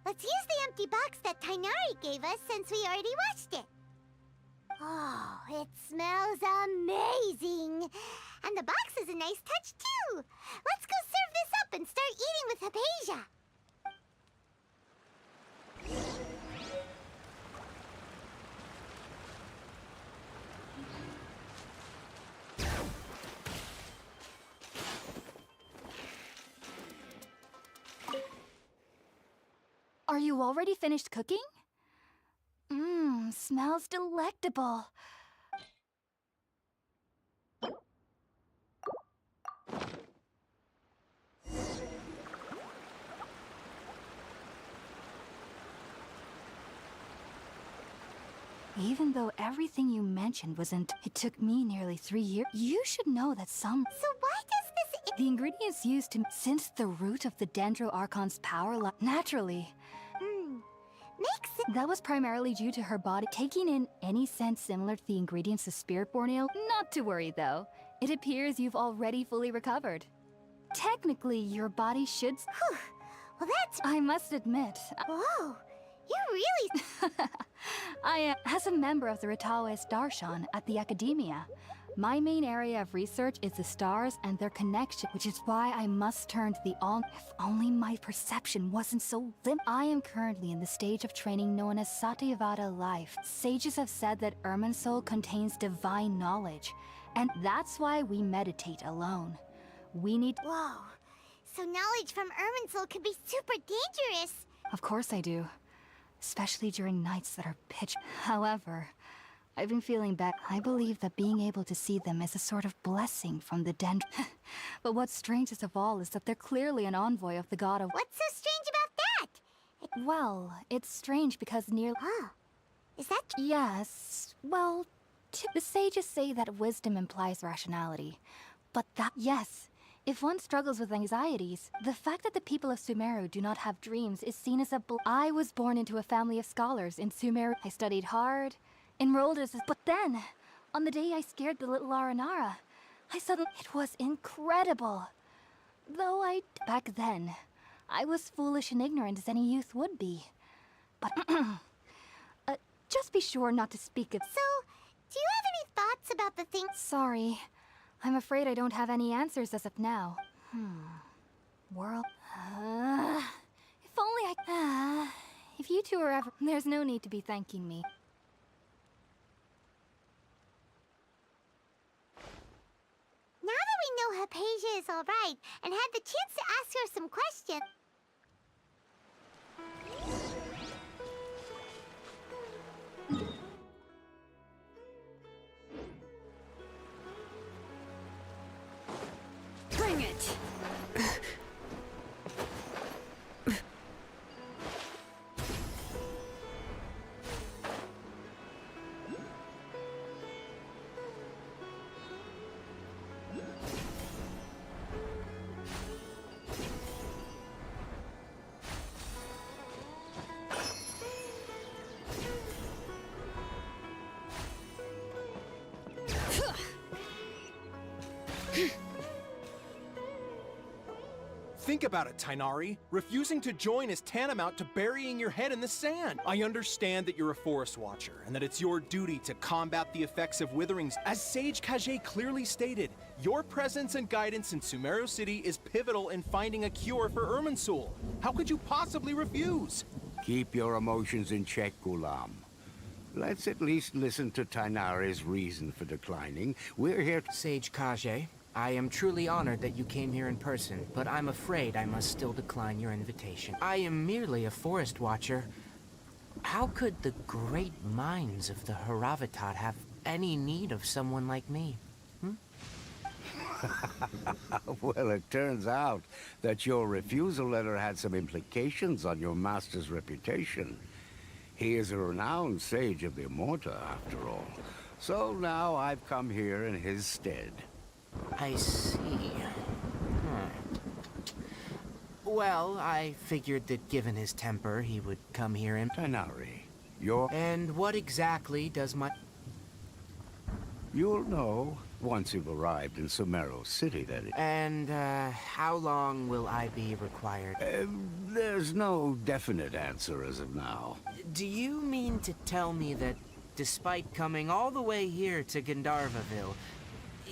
Speaker 1: Let's use the empty box that Tainari gave us since we already washed it. Oh, it smells amazing. And the box is a nice touch, too. Let's go serve this up and start eating with Hypatia.
Speaker 9: Are you already finished cooking? Smells delectable. Even though everything you mentioned wasn't, it took me nearly 3 years. You should know that some...
Speaker 1: So why does this...
Speaker 9: The ingredients used to... Since the root of the Dendro Archon's power naturally...
Speaker 1: Makes sense.
Speaker 9: That was primarily due to her body taking in any scent similar to the ingredients of Spiritborn Ale. Not to worry, though. It appears you've already fully recovered. Technically, your body should...
Speaker 1: Whew. Well, that's...
Speaker 9: I must admit...
Speaker 1: Whoa! You really...
Speaker 9: As a member of the Ritawe Darshan at the Academia, my main area of research is the stars and their connection, which is why I must turn to the all... If only my perception wasn't so lim... I am currently in the stage of training known as Satyavada life. Sages have said that Irminsul contains divine knowledge, and that's why we meditate alone. We need...
Speaker 1: Whoa. So knowledge from Irminsul can be super dangerous.
Speaker 9: Of course I do. Especially during nights that are pitch... However... I've been feeling bad. I believe that being able to see them is a sort of blessing from the Dendro. But what's strangest of all is that they're clearly an envoy of the god of...
Speaker 1: What's so strange about that?
Speaker 9: Well, it's strange because near...
Speaker 1: Oh, is that...
Speaker 9: Yes, well, the sages say that wisdom implies rationality. But that... Yes, if one struggles with anxieties, the fact that the people of Sumeru do not have dreams is seen as a... I was born into a family of scholars in Sumeru. I studied hard... Enrolled as... But then, on the day I scared the little Aranara, I suddenly... It was incredible. Though back then, I was foolish and ignorant as any youth would be. But, just be sure not to speak of...
Speaker 1: So, do you have any thoughts about the thing...
Speaker 9: Sorry, I'm afraid I don't have any answers as of now. World... if only I... if you two are ever... There's no need to be thanking me.
Speaker 1: Now that we know Hypatia is alright, and had the chance to ask her some questions...
Speaker 3: Bring it!
Speaker 10: Think about it, Tainari. Refusing to join is tantamount to burying your head in the sand. I understand that you're a forest watcher, and that it's your duty to combat the effects of witherings. As Sage Kage clearly stated, your presence and guidance in Sumeru City is pivotal in finding a cure for Irminsul. How could you possibly refuse?
Speaker 11: Keep your emotions in check, Gulam. Let's at least listen to Tainari's reason for declining. We're here to...
Speaker 2: Sage Kage, I am truly honored that you came here in person, but I'm afraid I must still decline your invitation. I am merely a forest watcher. How could the great minds of the Haravatat have any need of someone like me.
Speaker 11: Well, it turns out that your refusal letter had some implications on your master's reputation. He is a renowned sage of the Immorta, after all. So now I've come here in his stead.
Speaker 2: I see. Well, I figured that given his temper, he would come here and...
Speaker 11: Tighnari, you're...
Speaker 2: And what exactly does my...
Speaker 11: You'll know once you've arrived in Sumeru City, that is.
Speaker 2: And, how long will I be required?
Speaker 11: There's no definite answer as of now.
Speaker 2: Do you mean to tell me that, despite coming all the way here to Gandharvaville,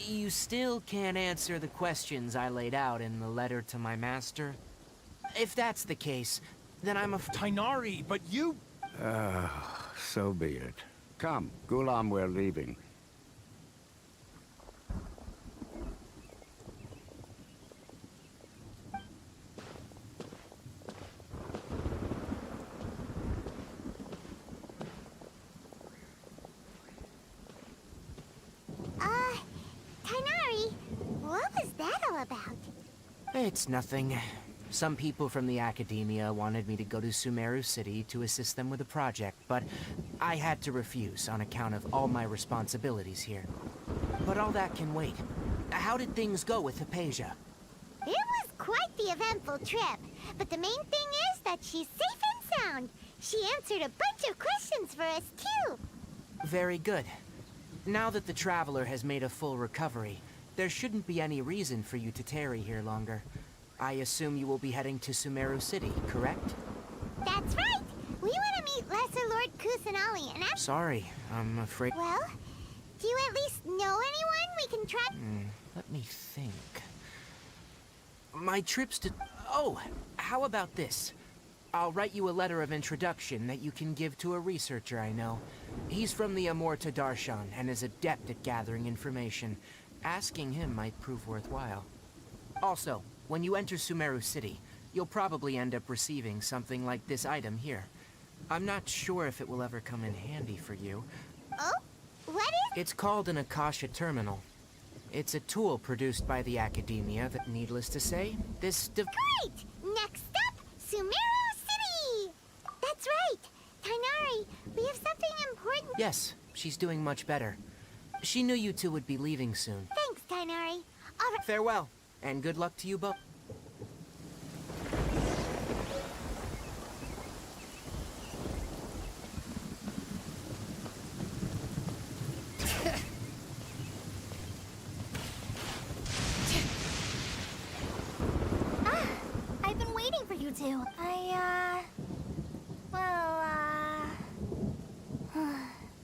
Speaker 2: you still can't answer the questions I laid out in the letter to my master? If that's the case, then I'm a...
Speaker 10: Tighnari, but you...
Speaker 11: So be it. Come, Gulam, we're leaving.
Speaker 1: Tighnari, what was that all about?
Speaker 2: It's nothing. Some people from the academia wanted me to go to Sumeru City to assist them with a project, but I had to refuse on account of all my responsibilities here. But all that can wait. How did things go with Hypatia?
Speaker 1: It was quite the eventful trip, but the main thing is that she's safe and sound. She answered a bunch of questions for us, too.
Speaker 2: Very good. Now that the Traveler has made a full recovery, there shouldn't be any reason for you to tarry here longer. I assume you will be heading to Sumeru City, correct?
Speaker 1: That's right! We want to meet Lesser Lord Kusanali and
Speaker 2: Sorry, I'm afraid...
Speaker 1: Well, do you at least know anyone we can try?
Speaker 2: Let me think. My trips to... Oh, how about this? I'll write you a letter of introduction that you can give to a researcher I know. He's from the Immorta Darshan and is adept at gathering information. Asking him might prove worthwhile. Also, when you enter Sumeru City, you'll probably end up receiving something like this item here. I'm not sure if it will ever come in handy for you.
Speaker 1: Oh? What is...
Speaker 2: It's called an Akasha Terminal. It's a tool produced by the Academia that, needless to say,
Speaker 1: Great! Next up, Sumeru City! That's right! Tighnari, we have something important...
Speaker 2: Yes, she's doing much better. She knew you two would be leaving soon.
Speaker 1: Thanks, Tighnari. All right.
Speaker 2: Farewell, and good luck to you both.
Speaker 4: I've been waiting for you two.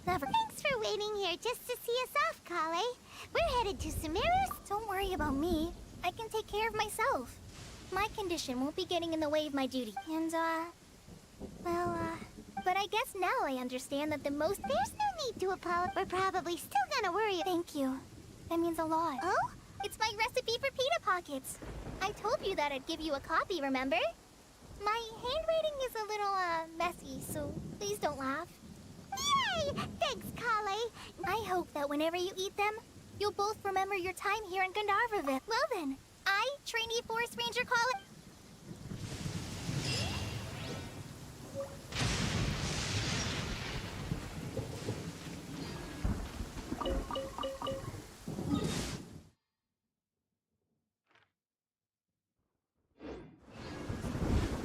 Speaker 4: Never.
Speaker 1: Thanks for waiting here just to see us off, Kale. We're headed to Sumeru.
Speaker 4: Don't worry about me. I can take care of myself. My condition won't be getting in the way of my duty. And, but I guess now I understand that the most...
Speaker 1: There's no need to apologize. We're probably still gonna worry.
Speaker 4: Thank you. That means a lot.
Speaker 1: Oh?
Speaker 4: It's my recipe for pita pockets. I told you that I'd give you a copy, remember? My handwriting is a little, messy, so please don't laugh.
Speaker 1: Yay! Thanks, Kale.
Speaker 4: I hope that whenever you eat them, you'll both remember your time here in Gandharvaville. Well then, I, trainee forest ranger, call it...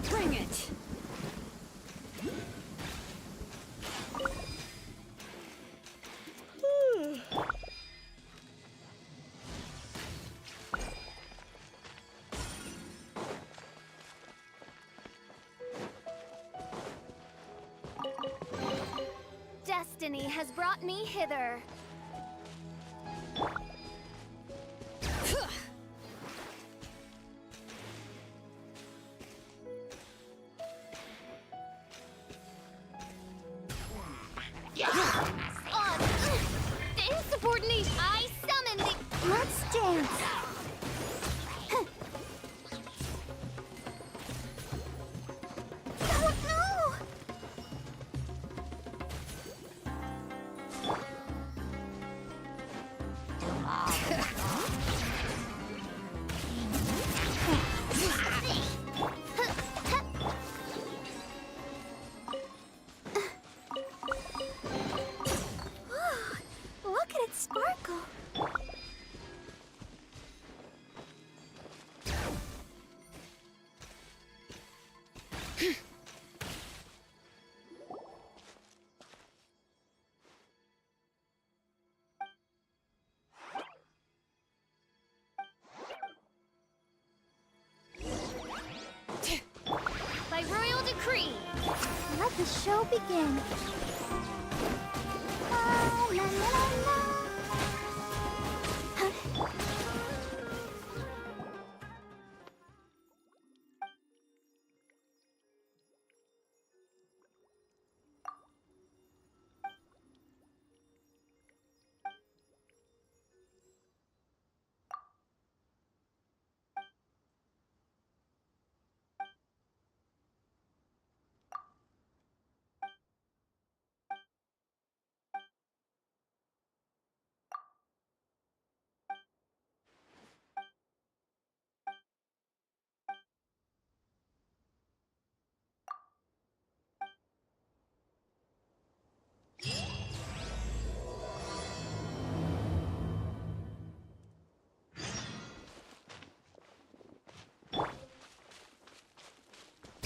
Speaker 3: Bring it!
Speaker 4: Destiny has brought me hither. Insubordinate! I summon the... Let's dance! Oh, no! La, la, la, la.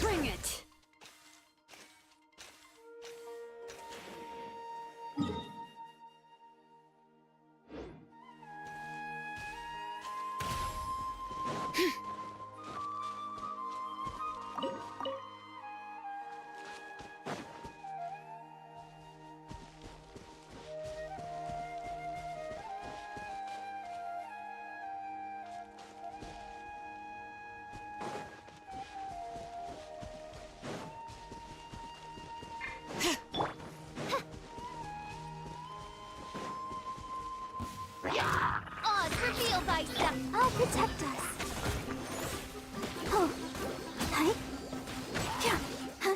Speaker 3: Bring it!
Speaker 4: Oz, reveal thyself! I'll protect us. Oh. Hi. Yeah. Huh.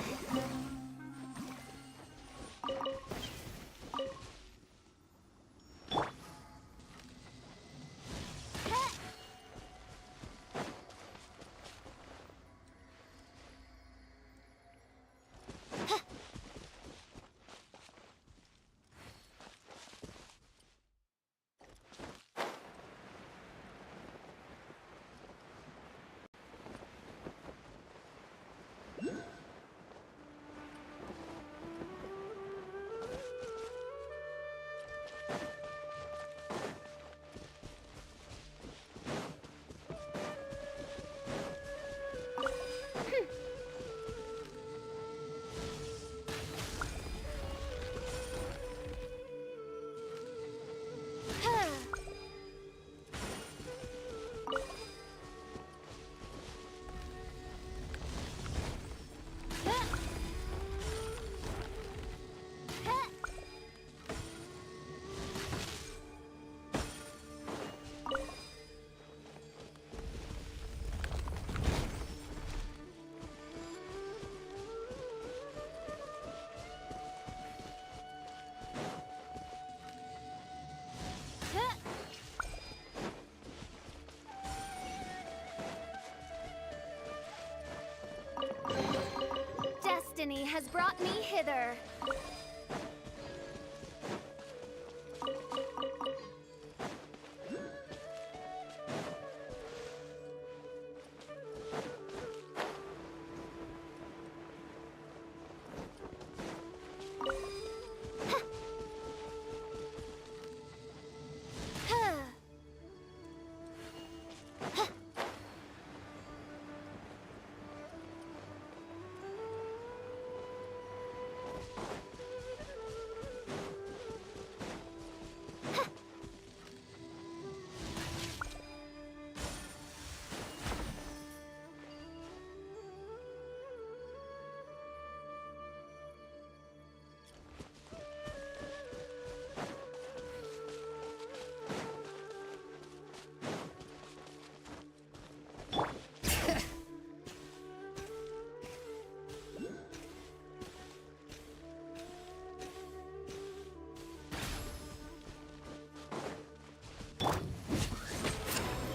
Speaker 4: Destiny has brought me hither.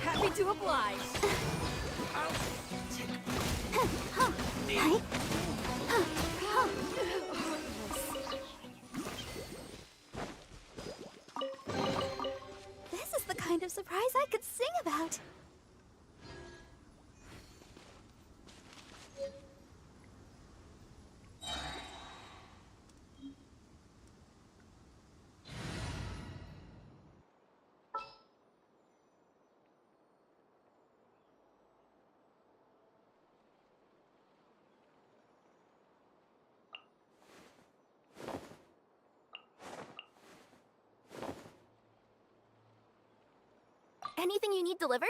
Speaker 3: Happy to oblige.
Speaker 4: This is the kind of surprise I could sing about. Anything you need delivered?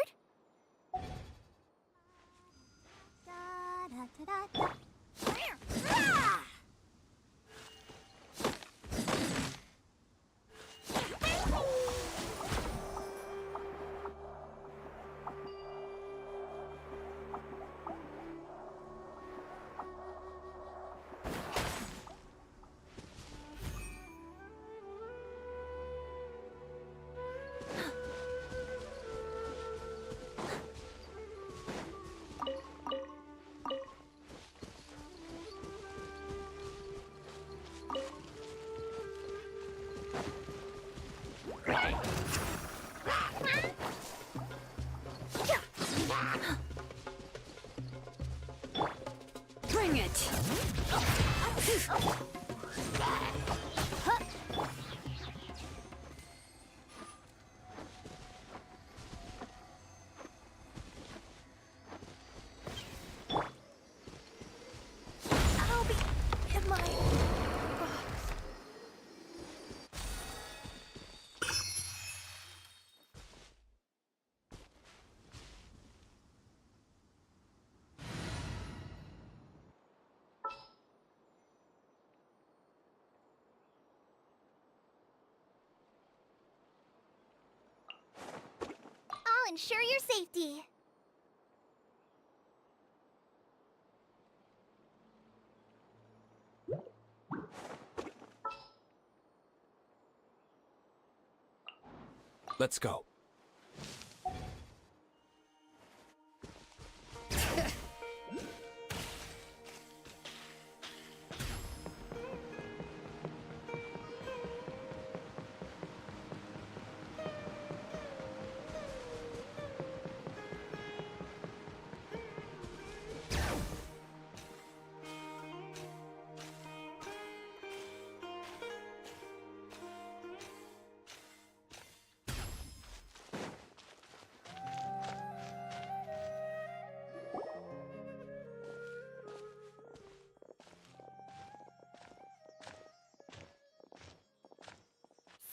Speaker 12: Bring it!
Speaker 4: I'll be in my... I'll ensure your safety.
Speaker 10: Let's go.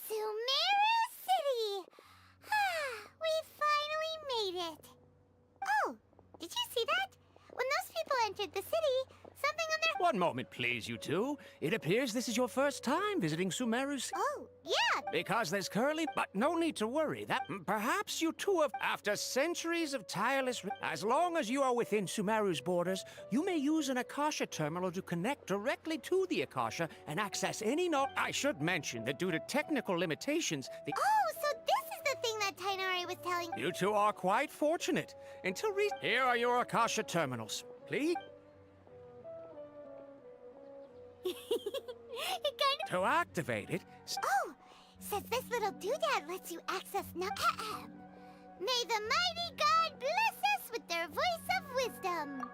Speaker 1: Sumeru City! We finally made it! Oh, did you see that? When those people entered the city, something on their...
Speaker 7: One moment, please, you two. It appears this is your first time visiting Sumeru's.
Speaker 1: Oh, yeah!
Speaker 7: Because there's curly, but no need to worry. That perhaps you two have, after centuries of tireless, as long as you are within Sumeru's borders, you may use an Akasha terminal to connect directly to the Akasha and access any I should mention that due to technical limitations, the...
Speaker 1: Oh, so this is the thing that Tainari was telling...
Speaker 7: You two are quite fortunate. Here are your Akasha terminals. Please?
Speaker 1: It kind of...
Speaker 7: To activate it...
Speaker 1: Oh! Says this little doodad lets you access now. May the mighty God bless us with their voice of wisdom.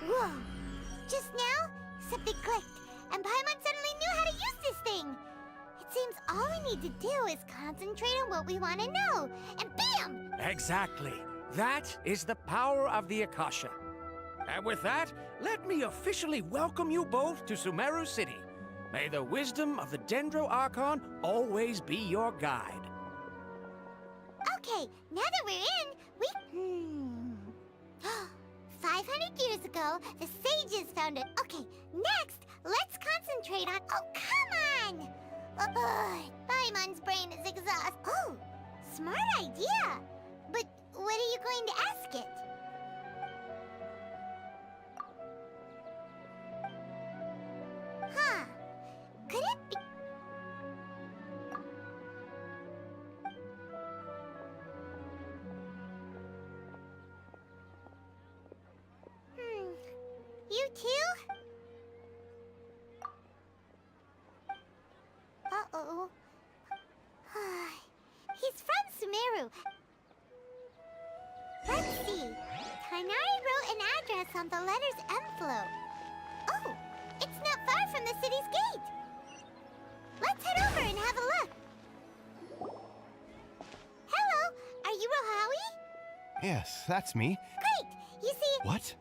Speaker 1: Whoa! Just now, something clicked, and Paimon suddenly knew how to use this thing. It seems all we need to do is concentrate on what we want to know, and bam!
Speaker 7: Exactly. That is the power of the Akasha. And with that, let me officially welcome you both to Sumeru City. May the wisdom of the Dendro Archon always be your guide.
Speaker 1: Okay, now that we're in, we... 500 years ago, the sages found it. Okay, next, let's concentrate on... Oh, come on! Paimon's brain is exhausted. Oh, smart idea. But what are you going to ask it? Huh. Could it be... You too? Uh-oh. He's from Sumeru. Let's see. Tainari wrote an address on the letter's envelope. Oh, it's not far from the city's gate. Let's head over and have a look. Hello, are you Rohawi?
Speaker 13: Yes, that's me.
Speaker 1: Great, you see...
Speaker 13: What?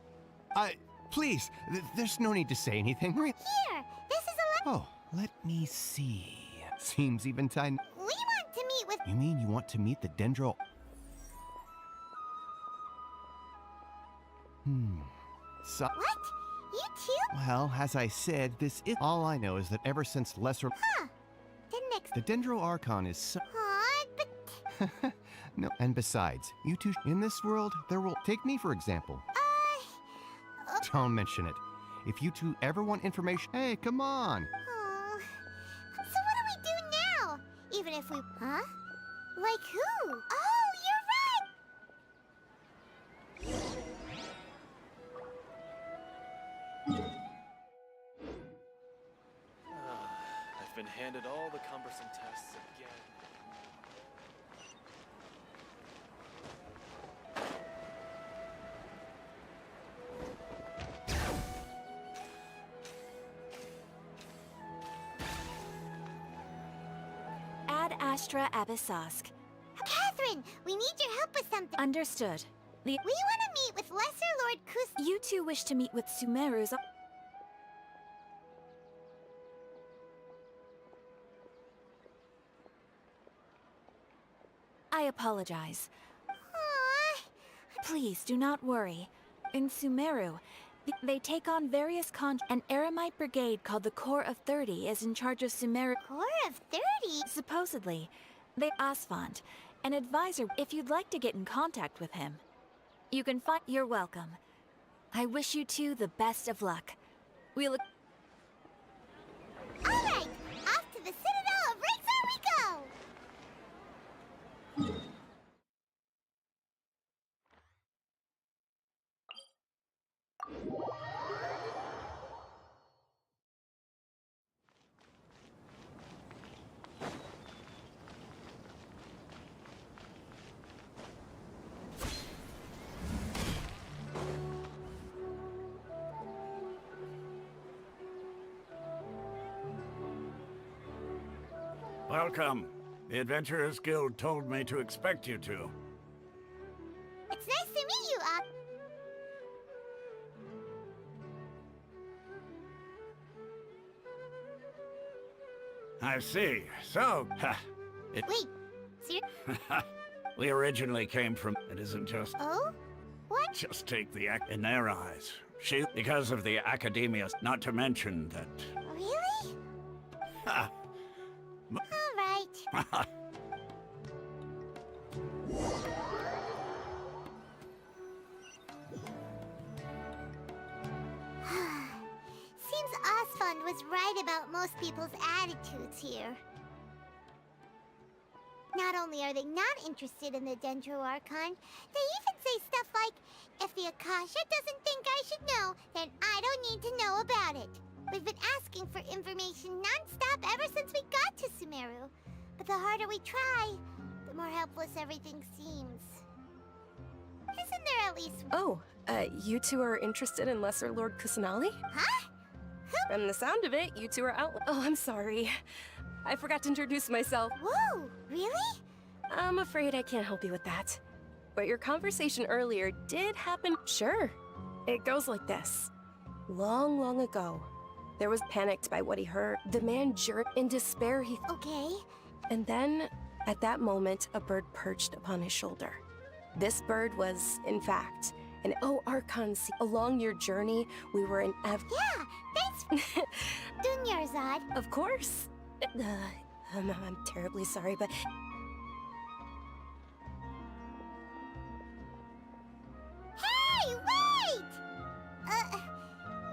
Speaker 13: Please, there's no need to say anything.
Speaker 1: Here, this is a
Speaker 13: Oh, Let me see. Seems even tiny.
Speaker 1: We want to meet with...
Speaker 13: You mean you want to meet the Dendro? So...
Speaker 1: What? You too?
Speaker 13: Well, as I said, this is... All I know is that ever since Lesser...
Speaker 1: Huh. Then next...
Speaker 13: The Dendro Archon is so...
Speaker 1: Aw, but...
Speaker 13: No, and besides, you two... In this world, there will... Take me, for example. Don't mention it. If you two ever want information... Hey, come on!
Speaker 1: Oh. So what do we do now? Even if we... Huh? Like who? Oh, you're right!
Speaker 14: I've been handed all the cumbersome tests again.
Speaker 12: Ad Astra Abyssosk.
Speaker 1: Catherine, we need your help with something.
Speaker 12: Understood.
Speaker 1: We want to meet with Lesser Lord Kus...
Speaker 12: You two wish to meet with Sumeru's... I apologize.
Speaker 1: Aww.
Speaker 12: Please do not worry. In Sumeru, they take on various An Eremite brigade called the Corps of 30 is in charge of Sumeru...
Speaker 1: Corps of 30?
Speaker 12: Supposedly. They Asfand, an advisor if you'd like to get in contact with him. You can find... You're welcome. I wish you two the best of luck. We look...
Speaker 1: All right, off to the Citadel of Razor we go!
Speaker 15: Welcome. The Adventurers Guild told me to expect you two.
Speaker 1: It's nice to meet you,
Speaker 15: I see. So,
Speaker 1: Wait,
Speaker 15: we originally came from... It isn't just...
Speaker 1: Oh? What?
Speaker 15: Just take the act in their eyes. Because of the academia, not to mention that...
Speaker 1: Really?
Speaker 15: Ha!
Speaker 1: All right. Seems Asfand was right about most people's attitudes here. Not only are they not interested in the Dendro Archon, they even say stuff like, if the Akasha doesn't think I should know, then I don't need to know about it. We've been asking for information non-stop ever since we got to Sumeru. But the harder we try, the more helpless everything seems. Isn't there at least...
Speaker 16: Oh, you two are interested in Lesser Lord Kusanali?
Speaker 1: Huh?
Speaker 16: From the sound of it, you two are out... Oh, I'm sorry. I forgot to introduce myself.
Speaker 1: Whoa, really?
Speaker 16: I'm afraid I can't help you with that. But your conversation earlier did happen... Sure. It goes like this. Long, long ago, there was panicked by what he heard. The man jerked in despair.
Speaker 1: Okay.
Speaker 16: And then, at that moment, a bird perched upon his shoulder. This bird was, in fact, an Archon. Along your journey, we were in
Speaker 1: Yeah, thanks, Dunyarzad.
Speaker 16: Of course. I'm terribly sorry, but...
Speaker 1: Hey, wait!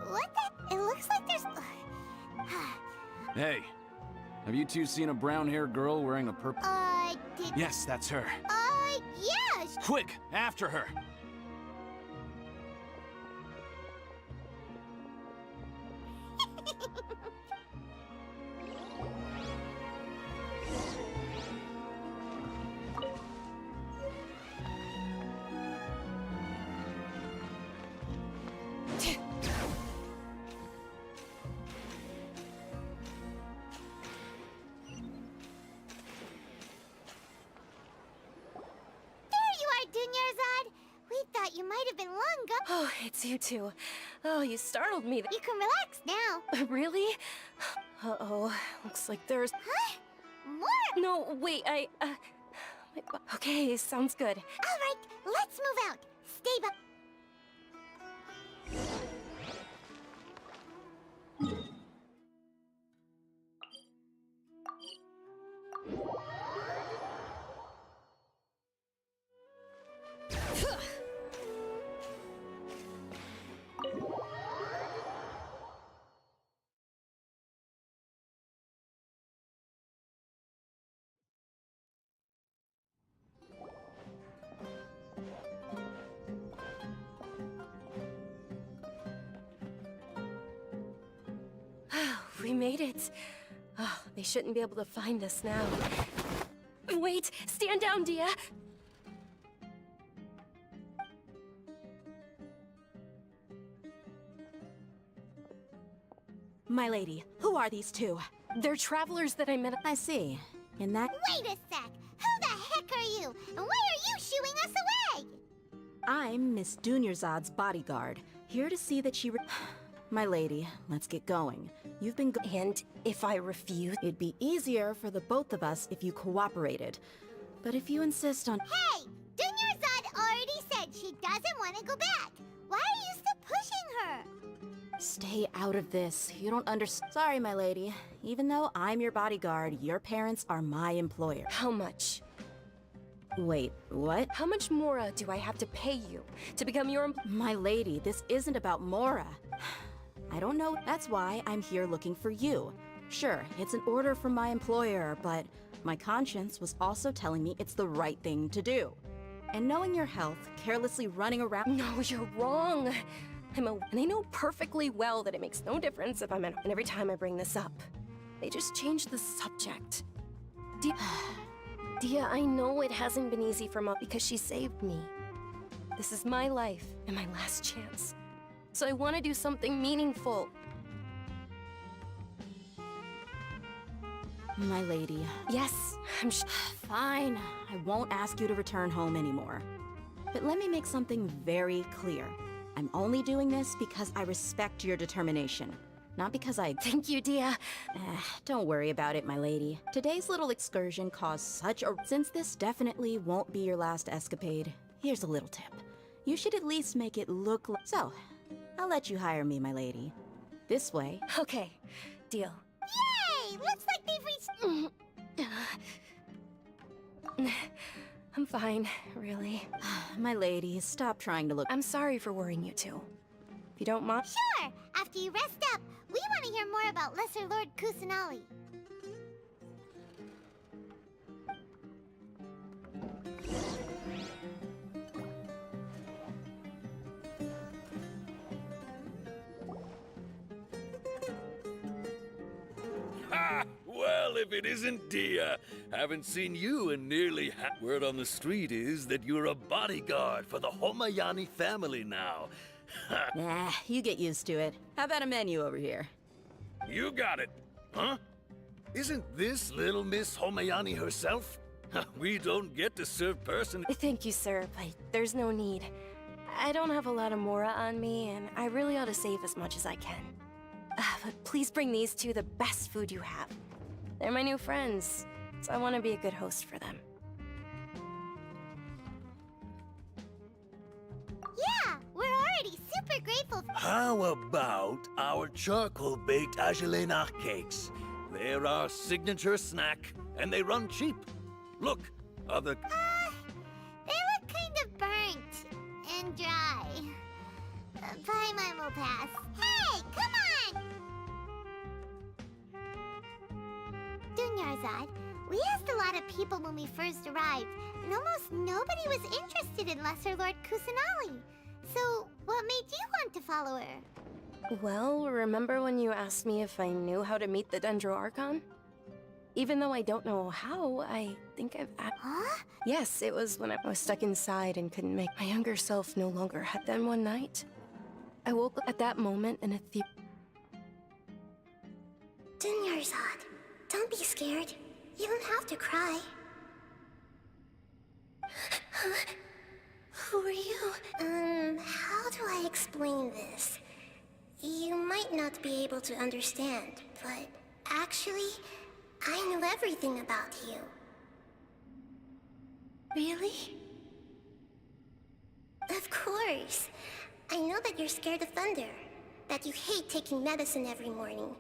Speaker 1: What the... It looks like there's...
Speaker 17: Hey, have you two seen a brown-haired girl wearing a purple...
Speaker 1: did...
Speaker 17: Yes, that's her.
Speaker 1: Yeah!
Speaker 17: Quick, after her!
Speaker 1: Dunyarzad!
Speaker 16: it's you two. Oh, you startled me.
Speaker 1: You can relax now.
Speaker 16: Really? Uh-oh. Looks like there's...
Speaker 1: Huh? More?
Speaker 16: No, wait, okay, sounds good.
Speaker 1: All right, let's move out. Stay back.
Speaker 16: We made it. Oh, they shouldn't be able to find us now. Wait, stand down, Dia.
Speaker 18: My lady, who are these two?
Speaker 16: They're travelers that I met.
Speaker 18: I see. In that...
Speaker 1: Wait a sec. Who the heck are you? And why are you shooing us away?
Speaker 18: I'm Miss Dunyarzad's bodyguard, here to see that she... My lady, let's get going. You've been
Speaker 16: And if I refuse?
Speaker 18: It'd be easier for the both of us if you cooperated. But if you insist on...
Speaker 1: Hey! Dunyarzad already said she doesn't want to go back. Why are you still pushing her?
Speaker 18: Stay out of this. You don't understand. Sorry, my lady. Even though I'm your bodyguard, your parents are my employer.
Speaker 16: How much?
Speaker 18: Wait, what?
Speaker 16: How much Mora do I have to pay you to become your
Speaker 18: My lady, this isn't about Mora. I don't know. That's why I'm here looking for you. Sure, it's an order from my employer, but my conscience was also telling me it's the right thing to do. And knowing your health, carelessly running around...
Speaker 16: No, you're wrong. And I know perfectly well that it makes no difference if I'm at... And every time I bring this up, they just change the subject. Dia, I know it hasn't been easy for Mom because she saved me. This is my life and my last chance. So I want to do something meaningful.
Speaker 18: My lady.
Speaker 16: Yes,
Speaker 18: Fine. I won't ask you to return home anymore. But let me make something very clear. I'm only doing this because I respect your determination. Not because I...
Speaker 16: Thank you, Dia.
Speaker 18: Don't worry about it, my lady. Today's little excursion caused such a... Since this definitely won't be your last escapade, here's a little tip. You should at least make it look like... So, I'll let you hire me, my lady. This way...
Speaker 16: Okay, deal.
Speaker 1: Yay! Looks like they've reached...
Speaker 16: I'm fine, really.
Speaker 18: My lady, stop trying to look...
Speaker 16: I'm sorry for worrying you two. If you don't mind...
Speaker 1: Sure! After you rest up, we want to hear more about Lesser Lord Kusanali.
Speaker 19: Ha! Well, if it isn't Dia. Haven't seen you in nearly Word on the street is that you're a bodyguard for the Homayani family now.
Speaker 18: Nah, you get used to it. How about a menu over here?
Speaker 19: You got it. Huh? Isn't this little Miss Homayani herself? We don't get to serve person.
Speaker 16: Thank you, sir, but there's no need. I don't have a lot of Mora on me, and I really ought to save as much as I can. But please bring these two the best food you have. They're my new friends, so I want to be a good host for them.
Speaker 1: Yeah, we're already super grateful.
Speaker 19: How about our charcoal-baked Agelena cakes? They're our signature snack, and they run cheap. Look, other...
Speaker 1: They look kind of burnt and dry. Paimon will pass. Hey, come on! Dunyarzad, we asked a lot of people when we first arrived, and almost nobody was interested in Lesser Lord Kusanali. So, what made you want to follow her?
Speaker 16: Well, remember when you asked me if I knew how to meet the Dendro Archon? Even though I don't know how, I think I've...
Speaker 1: Huh?
Speaker 16: Yes, it was when I was stuck inside and couldn't make... My younger self no longer had them one night. I woke up at that moment in a
Speaker 1: Dunyarzad, don't be scared. You don't have to cry.
Speaker 4: Who are you?
Speaker 1: How do I explain this? You might not be able to understand, but actually, I know everything about you.
Speaker 4: Really?
Speaker 1: Of course. I know that you're scared of thunder, that you hate taking medicine every morning,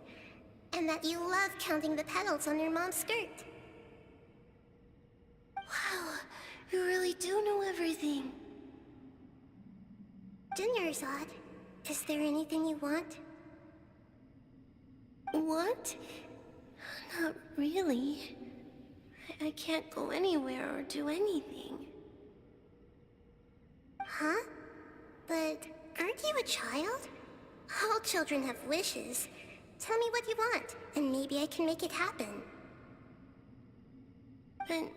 Speaker 1: and that you love counting the petals on your mom's skirt.
Speaker 4: Wow, you really do know everything.
Speaker 1: Dunyarzad, is there anything you want?
Speaker 4: What? Not really. I can't go anywhere or do anything.
Speaker 1: Huh? But aren't you a child? All children have wishes. Tell me what you want, and maybe I can make it happen.
Speaker 4: But,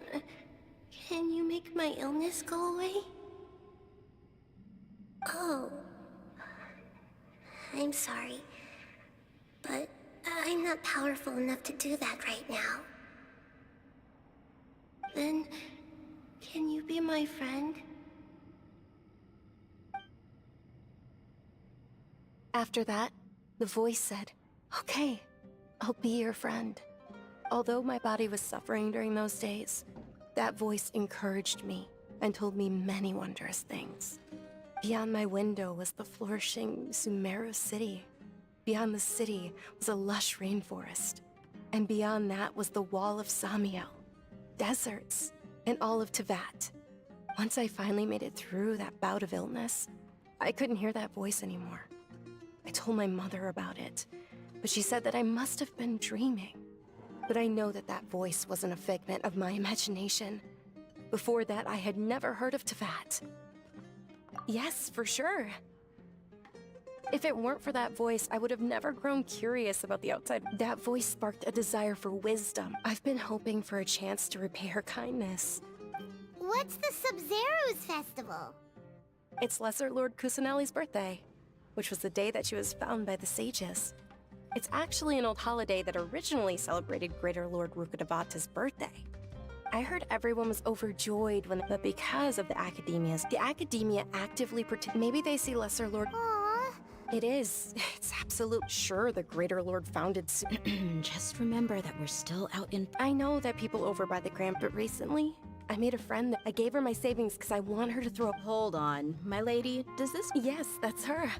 Speaker 4: can you make my illness go away?
Speaker 1: Oh. I'm sorry. But I'm not powerful enough to do that right now.
Speaker 4: Then, can you be my friend?
Speaker 16: After that, the voice said, "Okay, I'll be your friend." Although my body was suffering during those days, that voice encouraged me and told me many wondrous things. Beyond my window was the flourishing Sumeru city. Beyond the city was a lush rainforest. And beyond that was the wall of Samiel, deserts, and all of Tevat. Once I finally made it through that bout of illness, I couldn't hear that voice anymore. I told my mother about it, but she said that I must have been dreaming. But I know that that voice wasn't a figment of my imagination. Before that, I had never heard of Tevat. Yes, for sure. If it weren't for that voice, I would have never grown curious about the outside. That voice sparked a desire for wisdom. I've been hoping for a chance to repay her kindness.
Speaker 1: What's the Sub-Zero's festival?
Speaker 16: It's Lesser Lord Kusanali's birthday, which was the day that she was found by the sages. It's actually an old holiday that originally celebrated Greater Lord Rukkhadevata's birthday. I heard everyone was overjoyed but because of the academia actively maybe they see Lesser Lord.
Speaker 1: Aww.
Speaker 16: It is. It's absolute. Sure, the Greater Lord founded.
Speaker 18: Just remember that we're still out in.
Speaker 16: I know that people over by the Grand, but recently, I made a friend that I gave her my savings because I want her to throw up.
Speaker 18: Hold on, my lady. Does this?
Speaker 16: Yes, that's her.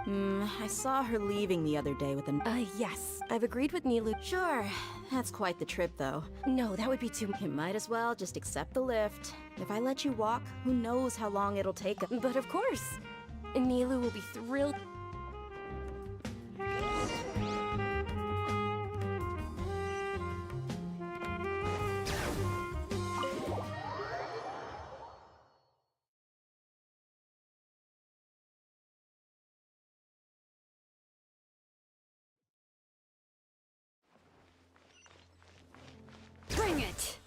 Speaker 18: I saw her leaving the other day with an.
Speaker 16: Yes. I've agreed with Nilu.
Speaker 18: Sure. That's quite the trip, though.
Speaker 16: No, that would be too.
Speaker 18: You might as well just accept the lift. If I let you walk, who knows how long it'll take.
Speaker 16: But of course, Nilu will be thrilled.
Speaker 9: Bring it!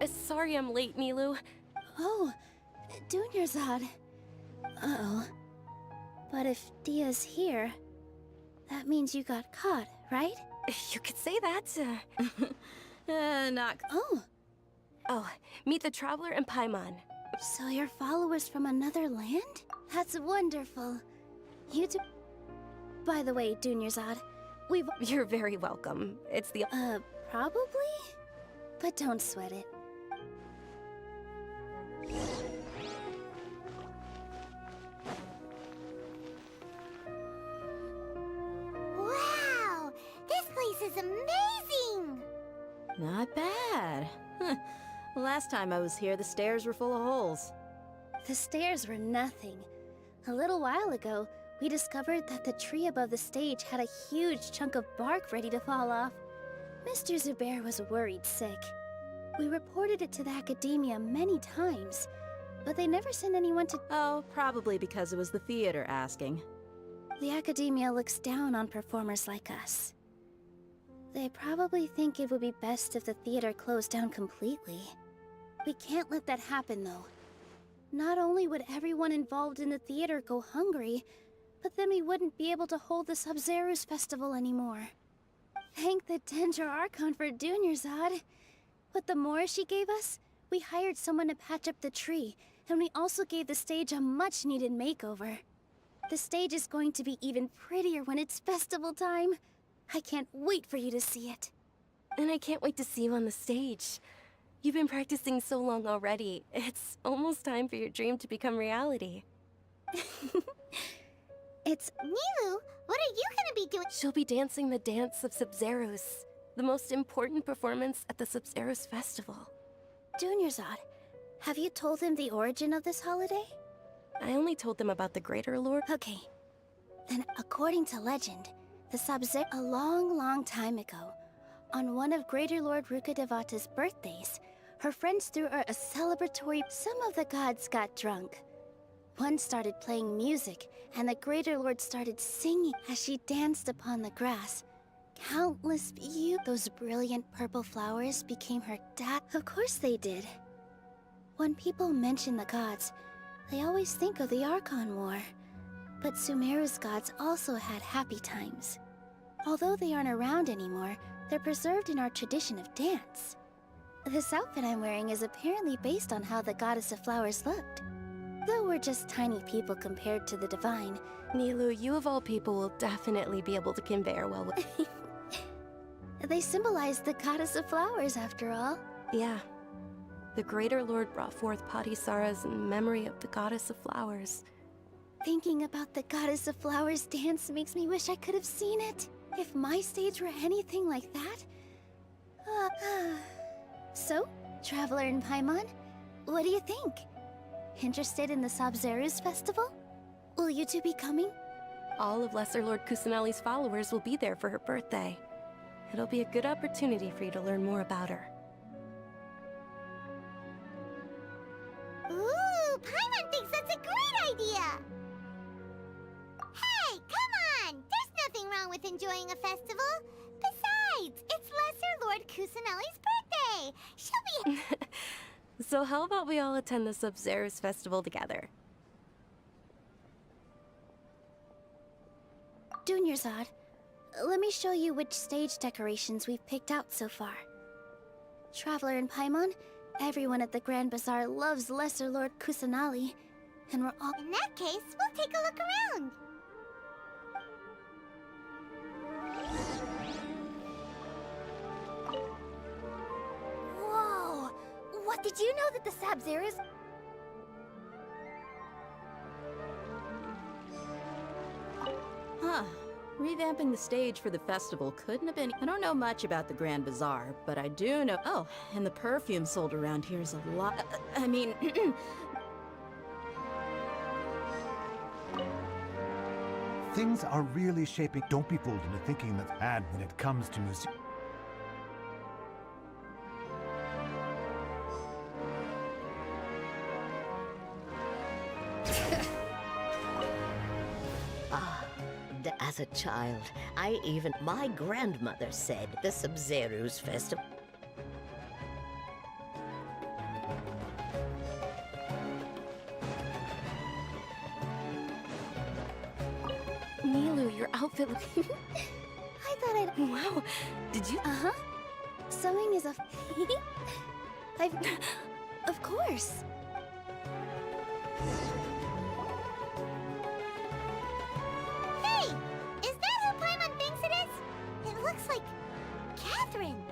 Speaker 16: Sorry I'm late, Nilu.
Speaker 4: Oh, Dunyarzad. Uh-oh. But if Dia's here, that means you got caught, right?
Speaker 16: You could say that.
Speaker 18: Not.
Speaker 16: Oh, meet the Traveler and Paimon.
Speaker 4: So you're followers from another land? That's wonderful. You two... By the way, Dunyarzad,
Speaker 16: You're very welcome. It's the...
Speaker 4: probably? But don't sweat it.
Speaker 1: Wow! This place is amazing!
Speaker 18: Not bad. Last time I was here, the stairs were full of holes.
Speaker 4: The stairs were nothing. A little while ago, we discovered that the tree above the stage had a huge chunk of bark ready to fall off. Mr. Zubair was worried sick. We reported it to the academia many times, but they never sent anyone to—
Speaker 18: Oh, probably because it was the theater asking.
Speaker 4: The academia looks down on performers like us. They probably think it would be best if the theater closed down completely. We can't let that happen, though. Not only would everyone involved in the theater go hungry, but then we wouldn't be able to hold the Sub-Zero's festival anymore. Thank the Dendro Archon for Dunyarzad. With the Mora she gave us, we hired someone to patch up the tree, and we also gave the stage a much-needed makeover. The stage is going to be even prettier when it's festival time. I can't wait for you to see it.
Speaker 16: And I can't wait to see you on the stage. You've been practicing so long already. It's almost time for your dream to become reality.
Speaker 4: It's—
Speaker 1: Nilu, what are you gonna be doing?
Speaker 16: She'll be dancing the dance of Sub-Zeros, the most important performance at the Sub-Zeros festival.
Speaker 4: Dunyarzad, have you told him the origin of this holiday?
Speaker 16: I only told them about the Greater Lord.
Speaker 4: Okay. Then, according to legend, the Sub-Zero— a long, long time ago, on one of Greater Lord Rukkhadevata's birthdays, her friends threw her a celebratory— Some of the gods got drunk. One started playing music, and the Greater Lord started singing as she danced upon the grass. Countless those brilliant purple flowers became her dad. Of course they did. When people mention the gods, they always think of the Archon War. But Sumeru's gods also had happy times. Although they aren't around anymore, they're preserved in our tradition of dance. This outfit I'm wearing is apparently based on how the Goddess of Flowers looked. Though we're just tiny people compared to the divine.
Speaker 16: Nilu, you of all people will definitely be able to convey her well.
Speaker 4: They symbolize the Goddess of Flowers, after all.
Speaker 16: Yeah. The Greater Lord brought forth Patisaras in memory of the Goddess of Flowers.
Speaker 4: Thinking about the Goddess of Flowers dance makes me wish I could have seen it. If my stage were anything like that. So, Traveler and Paimon, what do you think? Interested in the Sub-Zero's festival? Will you two be coming?
Speaker 16: All of Lesser Lord Kusanali's followers will be there for her birthday. It'll be a good opportunity for you to learn more about her.
Speaker 1: Ooh, Paimon thinks that's a great idea! Hey, come on! There's nothing wrong with enjoying a festival. Besides, it's Lesser Lord Kusanali's birthday! She'll be—
Speaker 16: So how about we all attend the Sub-Zero's festival together?
Speaker 4: Dunyarzad, let me show you which stage decorations we've picked out so far. Traveler and Paimon, everyone at the Grand Bazaar loves Lesser Lord Kusanali, and we're all—
Speaker 1: In that case, we'll take a look around.
Speaker 4: Whoa! What, did you know that the Sub-Zeros—
Speaker 18: Huh. Revamping the stage for the festival couldn't have been— I don't know much about the Grand Bazaar, but I do know— Oh, and the perfume sold around here is a lot— I mean—
Speaker 5: Things are really shaping. Don't be fooled into thinking that's bad when it comes to music.
Speaker 20: As a child, my grandmother said the Sub-Zero's festival.
Speaker 16: Nilu, your outfit
Speaker 4: I thought I'd—
Speaker 16: Wow, did you—
Speaker 4: Uh-huh. Sewing is a— Of course.
Speaker 1: Hey! Is that who Paimon thinks it is? It looks like Catherine.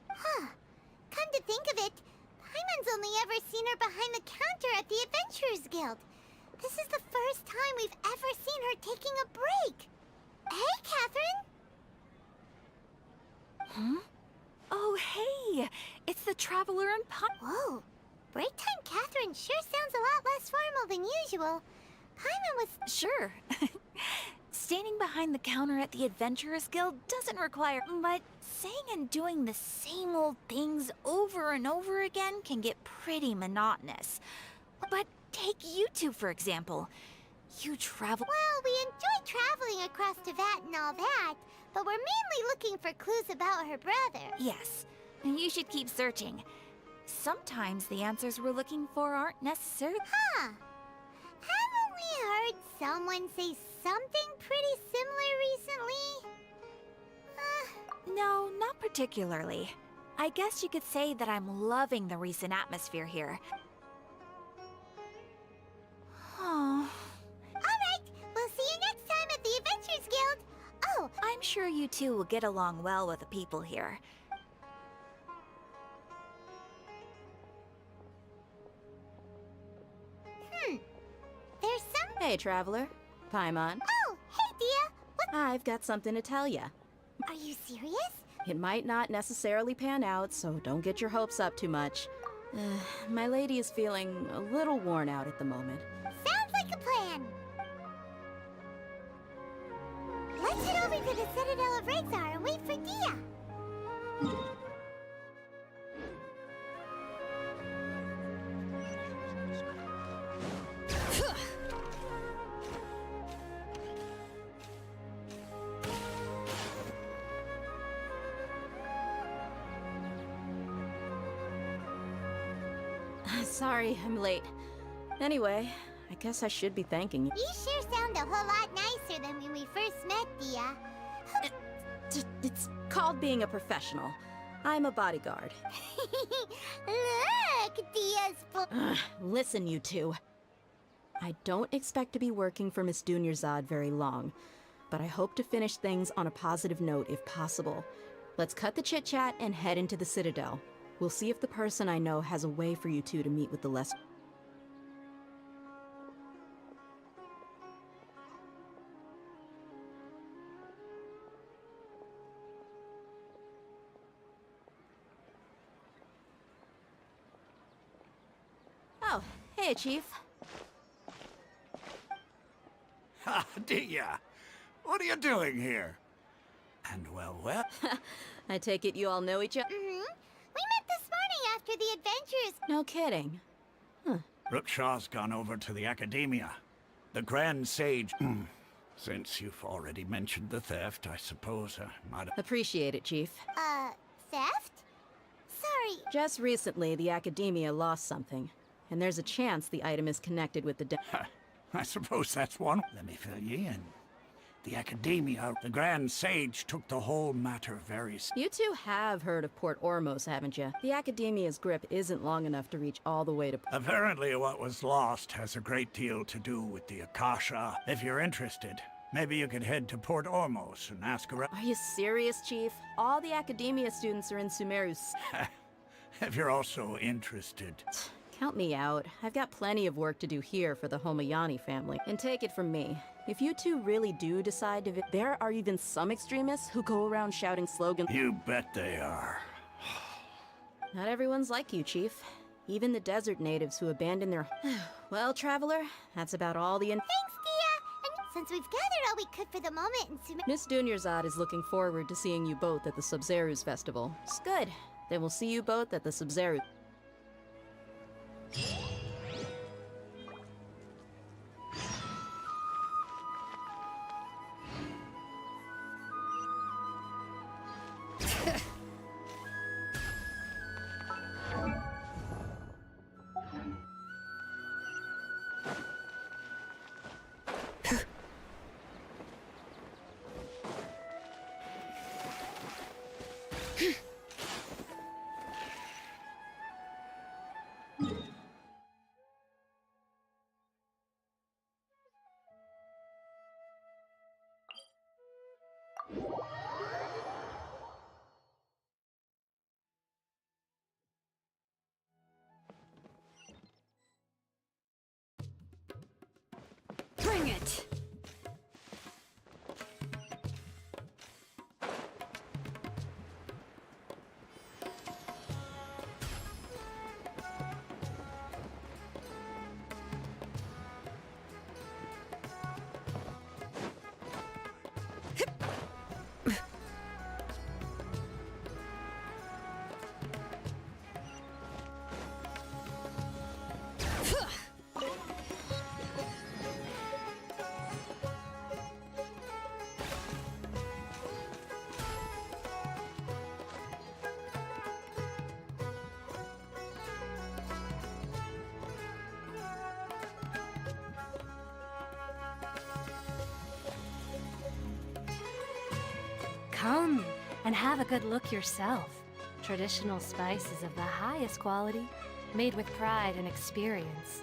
Speaker 1: Huh. Come to think of it, Paimon's only ever seen her behind the counter at the Adventurers Guild. This is the first time we've ever seen her taking a break. Hey, Catherine!
Speaker 16: Huh?
Speaker 12: Oh, hey! It's the Traveler and
Speaker 1: Whoa! Break time Catherine sure sounds a lot less formal than usual. Paimon was...
Speaker 12: Sure. Standing behind the counter at the Adventurers Guild doesn't require... But saying and doing the same old things over and over again can get pretty monotonous. But take you two, for example. You travel...
Speaker 1: Well, we enjoy traveling across Teyvat and all that, but we're mainly looking for clues about her brother.
Speaker 12: Yes, you should keep searching. Sometimes the answers we're looking for aren't necessary.
Speaker 1: Huh. Haven't we heard someone say something pretty similar recently?
Speaker 12: No, not particularly. I guess you could say that I'm loving the recent atmosphere here. Oh.
Speaker 1: Alright, we'll see you next time at the Adventurers Guild. Oh,
Speaker 12: I'm sure you two will get along well with the people here.
Speaker 1: There's some...
Speaker 18: Hey, Traveler. Paimon.
Speaker 1: Oh, hey, Dia. What?
Speaker 18: I've got something to tell ya.
Speaker 1: Are you serious?
Speaker 18: It might not necessarily pan out, so don't get your hopes up too much. My lady is feeling a little worn out at the moment.
Speaker 1: Sounds like a plan. Let's head over to the Citadel of Rexar and wait for Dia.
Speaker 18: Sorry, I'm late. Anyway, I guess I should be thanking you.
Speaker 1: You sure sound a whole lot nicer than when we first met, Dia.
Speaker 18: It's called being a professional. I'm a bodyguard.
Speaker 1: Look, Dia's...
Speaker 18: Listen, you two. I don't expect to be working for Miss Dunyarzad very long, but I hope to finish things on a positive note if possible. Let's cut the chit-chat and head into the Citadel. We'll see if the person I know has a way for you two to meet with the less... Oh, hey, Chief.
Speaker 15: Ha, Dia! What are you doing here? And well...
Speaker 18: I take it you all know each other?
Speaker 1: Mm-hmm. We met this morning after the adventures.
Speaker 18: No kidding.
Speaker 15: Rookshaw's gone over to the Academia. The Grand Sage... Since you've already mentioned the theft, I suppose I might...
Speaker 18: Appreciate it, Chief.
Speaker 1: Theft? Sorry.
Speaker 18: Just recently, the Academia lost something, and there's a chance the item is connected with the
Speaker 15: I suppose that's one. Let me fill you in. The Academia, the Grand Sage, took the whole matter very...
Speaker 18: You two have heard of Port Ormos, haven't you? The Academia's grip isn't long enough to reach all the way to...
Speaker 15: Apparently what was lost has a great deal to do with the Akasha. If you're interested, maybe you could head to Port Ormos and ask around...
Speaker 18: Are you serious, Chief? All the Academia students are in Sumeru's...
Speaker 15: If you're also interested...
Speaker 18: Count me out. I've got plenty of work to do here for the Homayani family. And take it from me, if you two really do decide to... There are even some extremists who go around shouting slogans...
Speaker 15: You bet they are.
Speaker 18: Not everyone's like you, Chief. Even the desert natives who abandon their... Well, Traveler, that's about all the...
Speaker 1: Thanks, Dia! And since we've gathered all we could for the moment in Sumeru...
Speaker 18: Miss Dunyarzad is looking forward to seeing you both at the Sub-Zeru's festival. It's good. Then we'll see you both at the Sub-Zeru...
Speaker 9: Bring it!
Speaker 3: And have a good look yourself. Traditional spices of the highest quality, made with pride and experience.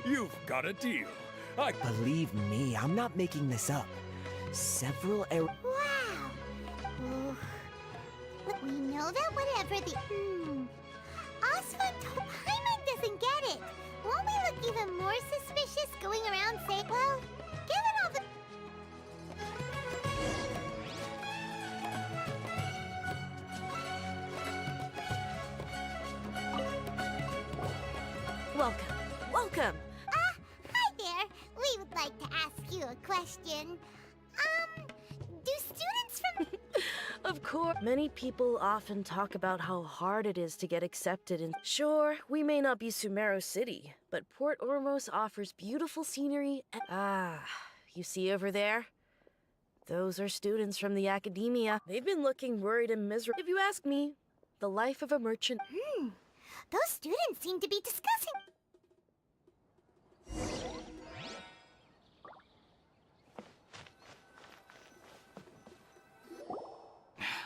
Speaker 7: You've got a deal.
Speaker 21: Believe me, I'm not making this up. Several
Speaker 1: Wow! Ooh. We know that whatever the... Osmond Paimon doesn't get it. Won't we look even more suspicious going around saying, well, given all the...
Speaker 16: Welcome. Welcome.
Speaker 1: Hi there. We would like to ask you a question. Do students from...
Speaker 16: Of course, many people often talk about how hard it is to get accepted in... Sure, we may not be Sumeru City, but Port Ormos offers beautiful scenery and... you see over there? Those are students from the academia. They've been looking worried and miserable. If you ask me, the life of a merchant...
Speaker 1: Those students seem to be discussing...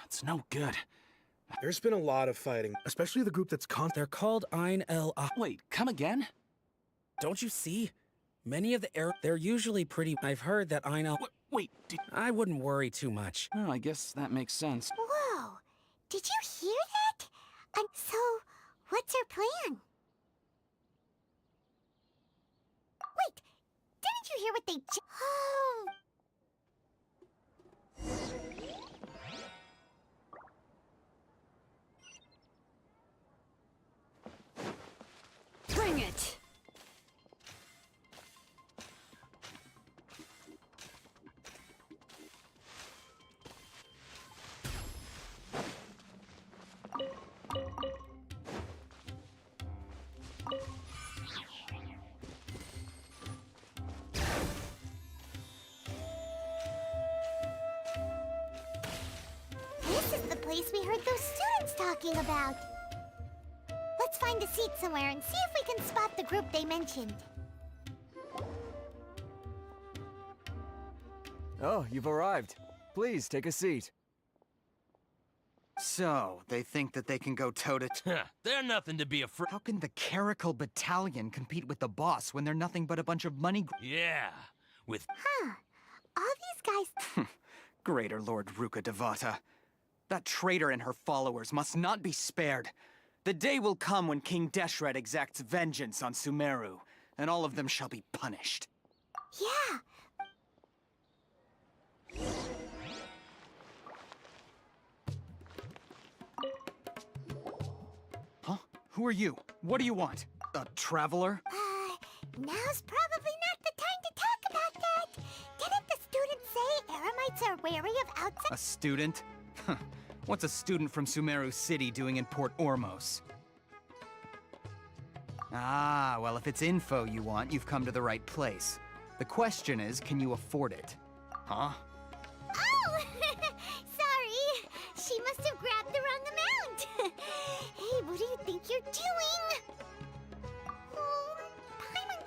Speaker 17: It's no good.
Speaker 10: There's been a lot of fighting, especially the group that's They're called Ein El Ah.
Speaker 17: Wait, come again?
Speaker 7: Don't you see? Many of the they're usually pretty... I've heard that Ein El...
Speaker 17: Wait,
Speaker 7: I wouldn't worry too much.
Speaker 17: Oh, I guess that makes sense.
Speaker 1: Whoa! Did you hear that? And so, what's our plan? Wait! Didn't you hear what they... Oh!
Speaker 3: Bring it!
Speaker 1: This is the place we heard those students talking about. Let's find a seat somewhere and see if we can spot the group they mentioned.
Speaker 22: Oh, you've arrived. Please, take a seat.
Speaker 23: So, they think that they can go toe-to-toe?
Speaker 24: They're nothing to be afraid.
Speaker 23: How can the Caracal Battalion compete with the boss when they're nothing but a bunch of money...
Speaker 24: Yeah, with...
Speaker 1: Huh. All these guys...
Speaker 23: Greater Lord Ruka Devata. That traitor and her followers must not be spared. The day will come when King Deshret exacts vengeance on Sumeru, and all of them shall be punished.
Speaker 1: Yeah.
Speaker 23: Huh? Who are you? What do you want? A traveler?
Speaker 1: Now's probably not the time to talk about that. Didn't the students say Eremites are wary of outside...
Speaker 23: A student? What's a student from Sumeru City doing in Port Ormos? Ah, well, if it's info you want, you've come to the right place. The question is, can you afford it? Huh?
Speaker 1: Oh! Sorry. She must have grabbed the wrong amount. Hey, what do you think you're doing? Oh, Paimon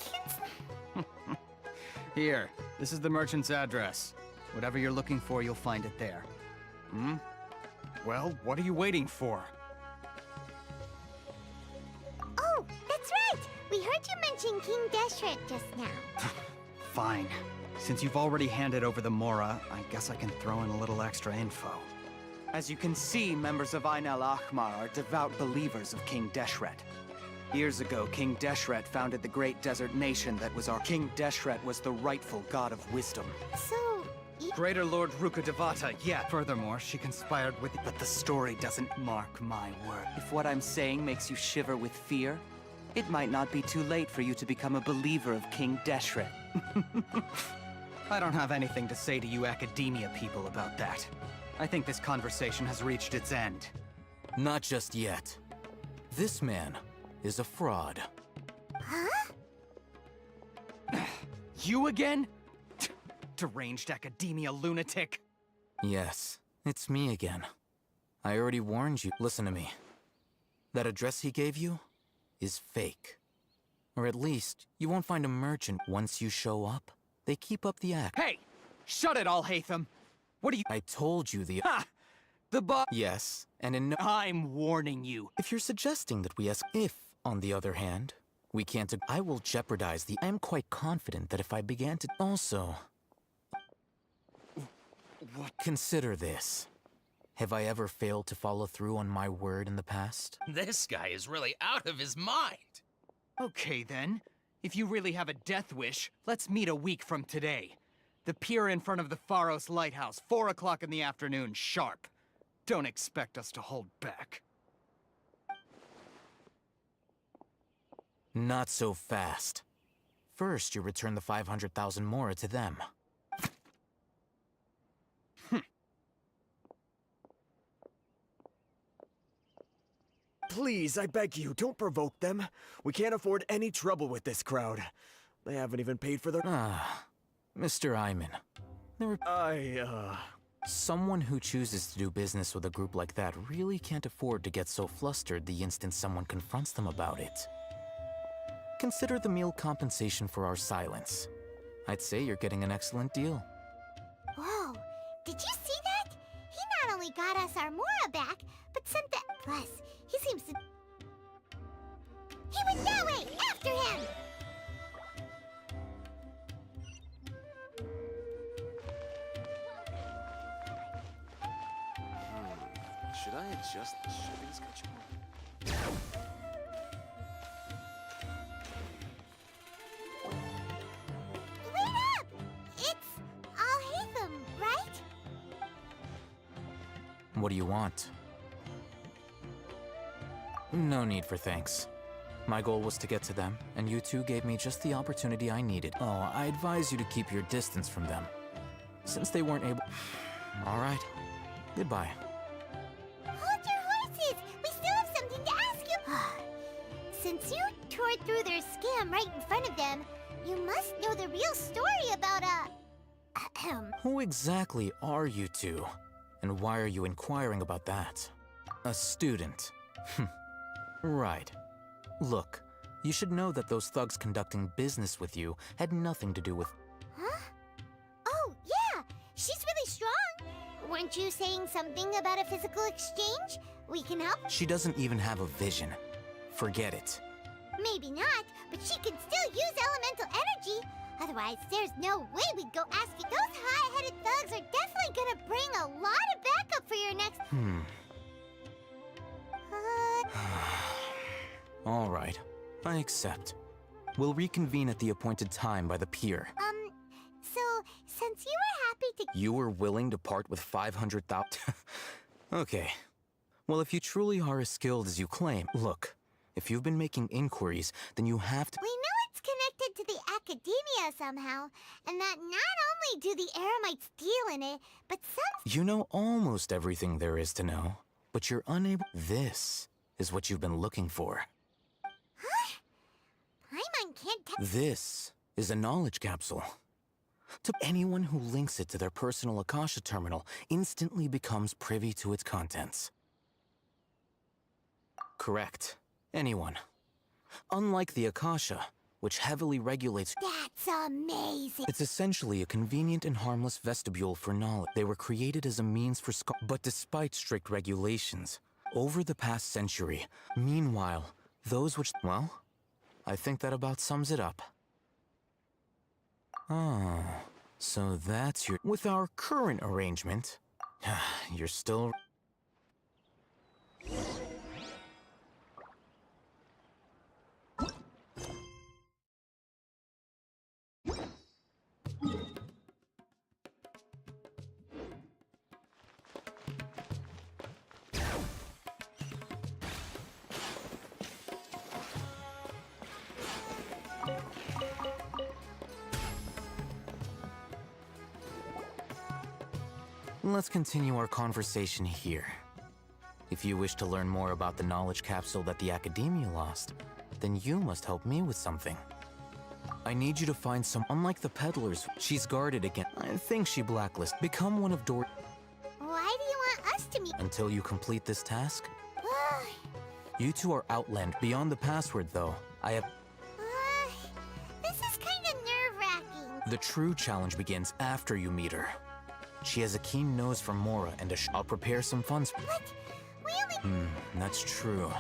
Speaker 1: can't...
Speaker 23: Here, this is the merchant's address. Whatever you're looking for, you'll find it there. Hmm? Well, what are you waiting for?
Speaker 1: Oh, that's right! We heard you mention King Deshret just now.
Speaker 23: Fine. Since you've already handed over the Mora, I guess I can throw in a little extra info. As you can see, members of Ein El Ahmar are devout believers of King Deshret. Years ago, King Deshret founded the great desert nation that was our... King Deshret was the rightful god of wisdom.
Speaker 1: So...
Speaker 23: Greater Lord Ruka Devata, yeah. Furthermore, she conspired with... But the story doesn't mark my word. If what I'm saying makes you shiver with fear, it might not be too late for you to become a believer of King Deshret. I don't have anything to say to you academia people about that. I think this conversation has reached its end.
Speaker 24: Not just yet. This man is a fraud.
Speaker 1: Huh?
Speaker 23: You again? Deranged academia lunatic.
Speaker 24: Yes, it's me again. I already warned you. Listen to me. That address he gave you is fake. Or at least, you won't find a merchant once you show up. They keep up the act.
Speaker 23: Hey! Shut it all, Hatham! What do you—
Speaker 24: I told you the—
Speaker 23: Ha! The boss—
Speaker 24: Yes, and in no—
Speaker 23: I'm warning you.
Speaker 24: If you're suggesting that we ask— If, on the other hand, we can't— I will jeopardize the— I'm quite confident that if I began to— Also...
Speaker 23: What?
Speaker 24: Consider this. Have I ever failed to follow through on my word in the past?
Speaker 2: This guy is really out of his mind.
Speaker 23: Okay, then. If you really have a death wish, let's meet a week from today. The pier in front of the Pharos Lighthouse, 4 o'clock in the afternoon, sharp. Don't expect us to hold back.
Speaker 24: Not so fast. First, you return the 500,000 mora to them.
Speaker 21: Please, I beg you, don't provoke them. We can't afford any trouble with this crowd. They haven't even paid for their—
Speaker 24: Ah, Mr. Iman. Someone who chooses to do business with a group like that really can't afford to get so flustered the instant someone confronts them about it. Consider the meal compensation for our silence. I'd say you're getting an excellent deal.
Speaker 1: Whoa, did you see that? He not only got us our Mora back, but sent the... Plus, he seems to... He went that way! After him!
Speaker 14: Should I adjust the shipping schedule?
Speaker 1: Wait up! It's Al-Haytham, right?
Speaker 24: What do you want? No need for thanks. My goal was to get to them, and you two gave me just the opportunity I needed. Oh, I advise you to keep your distance from them, since they weren't able... All right. Goodbye.
Speaker 1: Hold your horses! We still have something to ask you! Since you tore through their scam right in front of them, you must know the real story about,
Speaker 24: Who exactly are you two? And why are you inquiring about that? A student. Right. Look, you should know that those thugs conducting business with you had nothing to do with...
Speaker 1: Huh? Oh, yeah! She's really strong! Weren't you saying something about a physical exchange? We can help?
Speaker 24: She doesn't even have a vision. Forget it.
Speaker 1: Maybe not, but she can still use elemental energy. Otherwise, there's no way we'd go ask you. Those high-headed thugs are definitely gonna bring a lot of backup for your next...
Speaker 24: All right. I accept. We'll reconvene at the appointed time by the pier.
Speaker 1: So, since you were happy to...
Speaker 24: You were willing to part with 500,000? Okay. Well, if you truly are as skilled as you claim... Look, if you've been making inquiries, then you have to...
Speaker 1: We know it's connected to the Academia somehow, and that not only do the Eremites deal in it, but some...
Speaker 24: You know almost everything there is to know, but you're unable... This is what you've been looking for.
Speaker 1: Huh? Paimon can't tell...
Speaker 24: This is a knowledge capsule. To anyone who links it to their personal Akasha terminal instantly becomes privy to its contents. Correct. Anyone. Unlike the Akasha, which heavily regulates...
Speaker 1: That's amazing!
Speaker 24: It's essentially a convenient and harmless vestibule for knowledge. They were created as a means for... But despite strict regulations, over the past century, meanwhile, those which... Well, I think that about sums it up. Oh, so that's your... With our current arrangement, you're still... Let's continue our conversation here. If you wish to learn more about the knowledge capsule that the Academia lost, then you must help me with something. I need you to find some... Unlike the peddlers, she's guarded against... I think she blacklisted. Become one of Why
Speaker 1: do you want us to meet?
Speaker 24: Until you complete this task? You two are outland. Beyond the password, though, I have...
Speaker 1: This is kinda nerve-wracking.
Speaker 24: The true challenge begins after you meet her. She has a keen nose for Mora and I'll prepare some funds.
Speaker 1: But we only...
Speaker 24: That's true.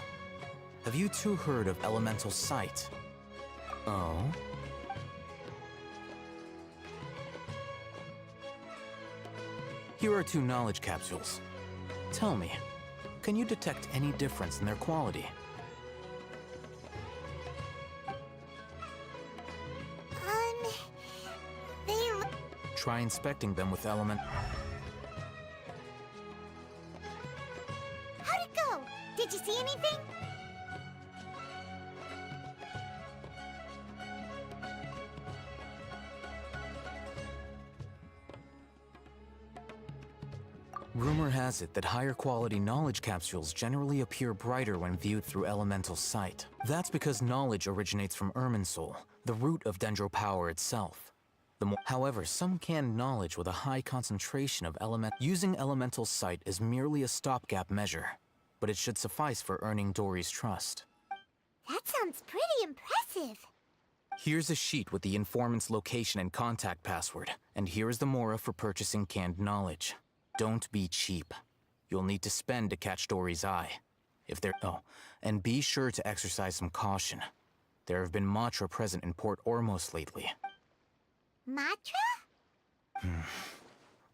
Speaker 24: Have you two heard of elemental sight? Oh? Here are 2 knowledge capsules. Tell me, can you detect any difference in their quality?
Speaker 1: They...
Speaker 24: Try inspecting them with element...
Speaker 1: How'd it go? Did you see anything?
Speaker 24: Rumor has it that higher quality knowledge capsules generally appear brighter when viewed through elemental sight. That's because knowledge originates from Irminsul, the root of Dendro power itself. However, some canned knowledge with a high concentration of using elemental sight is merely a stopgap measure, but it should suffice for earning Dory's trust.
Speaker 1: That sounds pretty impressive.
Speaker 24: Here's a sheet with the informant's location and contact password, and here is the Mora for purchasing canned knowledge. Don't be cheap. You'll need to spend to catch Dory's eye. And be sure to exercise some caution. There have been Matra present in Port Ormos lately.
Speaker 1: Matra?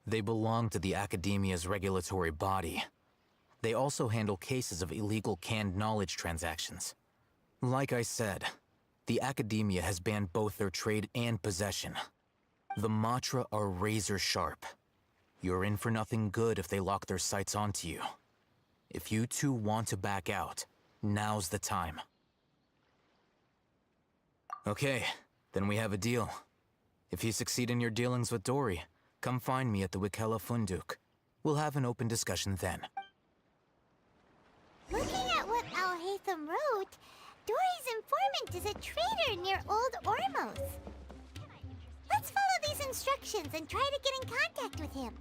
Speaker 24: They belong to the Academia's regulatory body. They also handle cases of illegal canned knowledge transactions. Like I said, the Academia has banned both their trade and possession. The Matra are razor sharp. You're in for nothing good if they lock their sights onto you. If you two want to back out, now's the time. Okay, then we have a deal. If you succeed in your dealings with Dory, come find me at the Wikela Funduk. We'll have an open discussion then.
Speaker 1: Looking at what Al-Haytham wrote, Dory's informant is a traitor near Old Ormos. Let's follow these instructions and try to get in contact with him.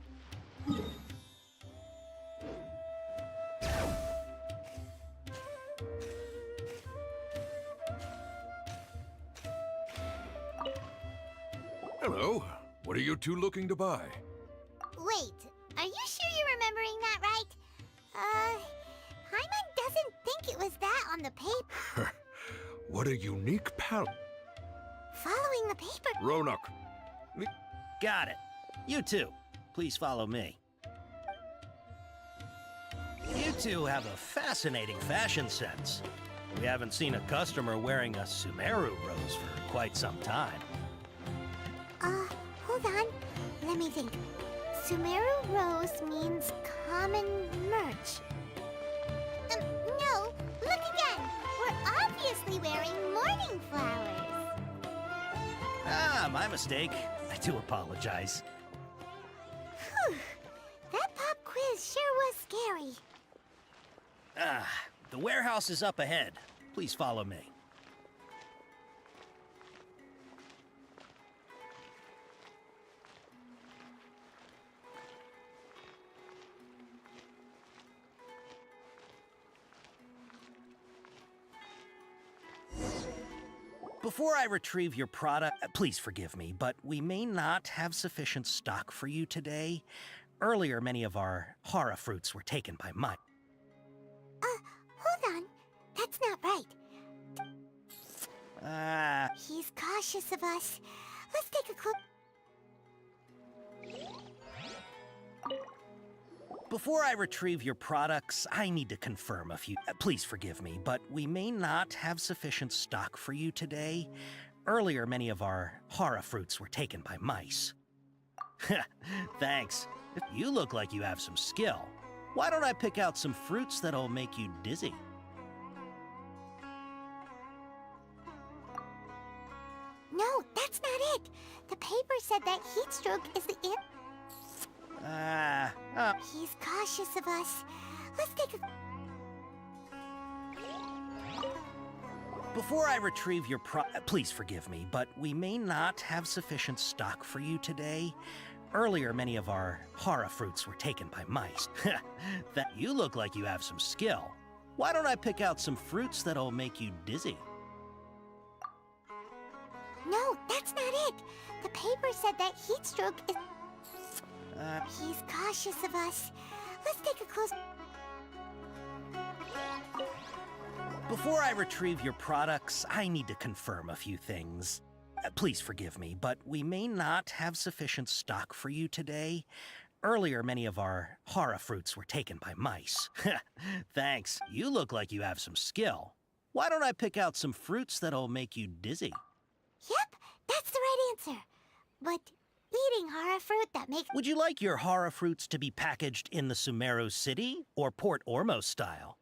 Speaker 6: Hello. What are you two looking to buy?
Speaker 1: Wait, are you sure you're remembering that right? Paimon doesn't think it was that on the paper.
Speaker 6: What a unique pal.
Speaker 1: Following the paper.
Speaker 6: Ronak.
Speaker 8: Got it. You two, please follow me. You two have a fascinating fashion sense. We haven't seen a customer wearing a Sumeru rose for quite some time.
Speaker 1: Hold on. Let me think. Sumeru rose means common merch. No, look again. We're obviously wearing morning flowers.
Speaker 8: Ah, my mistake. I do apologize.
Speaker 1: Whew. That pop quiz sure was scary.
Speaker 8: Ah, the warehouse is up ahead. Please follow me. Before I retrieve your product, please forgive me, but we may not have sufficient stock for you today. Earlier, many of our hara fruits were taken by mice.
Speaker 1: Hold on. That's not right. He's cautious of us. Let's take a clook.
Speaker 8: Before I retrieve your products, I need to confirm a few. Please forgive me, but we may not have sufficient stock for you today. Earlier, many of our hara fruits were taken by mice. Thanks. You look like you have some skill. Why don't I pick out some fruits that'll make you dizzy?
Speaker 1: No, that's not it. The paper said that heat stroke is the He's cautious of us. Let's take a...
Speaker 8: Before I retrieve your please forgive me, but we may not have sufficient stock for you today. Earlier, many of our hara fruits were taken by mice. You look like you have some skill. Why don't I pick out some fruits that'll make you dizzy?
Speaker 1: No, that's not it. The paper said that heat stroke is... He's cautious of us. Let's take a close...
Speaker 8: Before I retrieve your products, I need to confirm a few things. Please forgive me, but we may not have sufficient stock for you today. Earlier, many of our hara fruits were taken by mice. Thanks. You look like you have some skill. Why don't I pick out some fruits that'll make you dizzy?
Speaker 1: Yep, that's the right answer. But eating hara fruit that makes...
Speaker 8: Would you like your hara fruits to be packaged in the Sumeru City or Port Ormos style?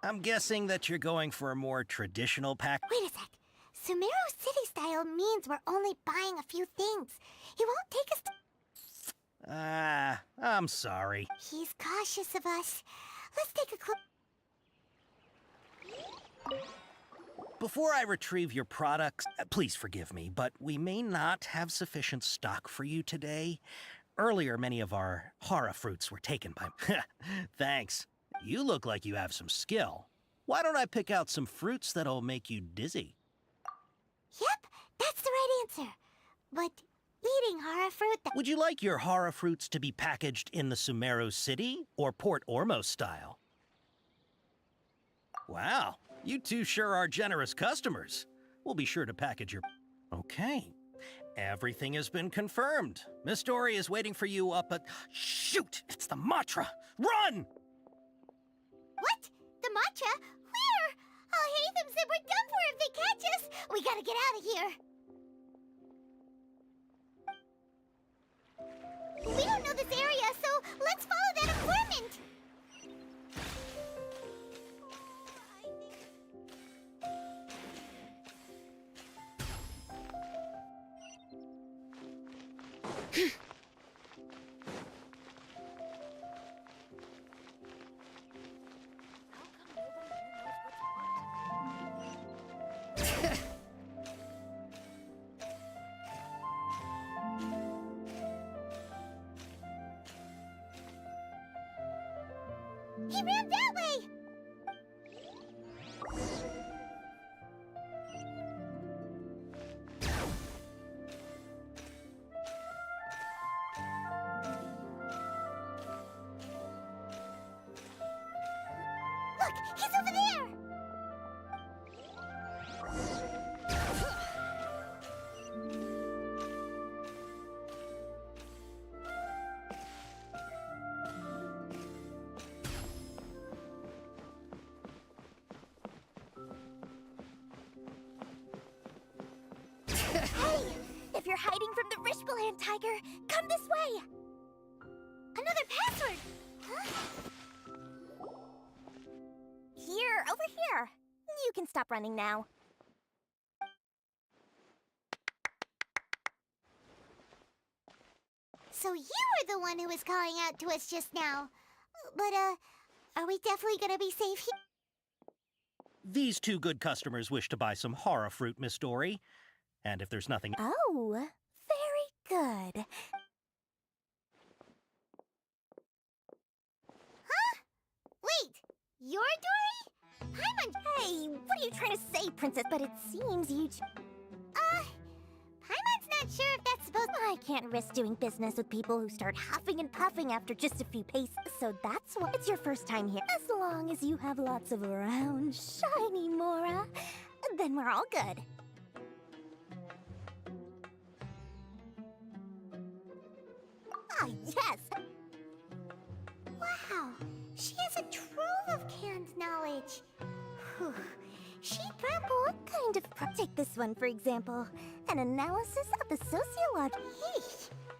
Speaker 8: I'm guessing that you're going for a more traditional pack.
Speaker 1: Wait a sec. Sumeru City style means we're only buying a few things. He won't take us to...
Speaker 8: I'm sorry.
Speaker 1: He's cautious of us. Let's take a close...
Speaker 8: Before I retrieve your products, please forgive me, but we may not have sufficient stock for you today. Earlier, many of our hara fruits were taken by... Thanks. You look like you have some skill. Why don't I pick out some fruits that'll make you dizzy?
Speaker 1: Yep, that's the right answer. But eating hara fruit that...
Speaker 8: Would you like your hara fruits to be packaged in the Sumeru City or Port Ormos style? Wow, you two sure are generous customers. We'll be sure to package your... Okay. Everything has been confirmed. Miss Dory is waiting for you up at... Shoot! It's the Matra! Run!
Speaker 1: What? The matcha? Where? I'll hate them said we're done for if they catch us. We gotta get out of here. We don't know this area, so let's follow that informant. He ran that way! Look, he's over there! Hey! If you're hiding from the Rishbaland tiger, come this way! Another password! Huh? Here, over here. You can stop running now. So you were the one who was calling out to us just now. But, are we definitely gonna be safe here?
Speaker 8: These two good customers wish to buy some hara fruit, Miss Dory. And if there's nothing...
Speaker 1: Oh, very good. Huh? Wait, you're Dory? Paimon... Hey, what are you trying to say, Princess? But it seems you... Paimon's not sure if that's supposed... I can't risk doing business with people who start huffing and puffing after just a few paces. So that's why it's your first time here. As long as you have lots of round, shiny Mora, then we're all good. Ah, yes! Wow, she has a trove of canned knowledge. Whew. She probably... What kind of... Take this one, for example. An analysis of the sociology...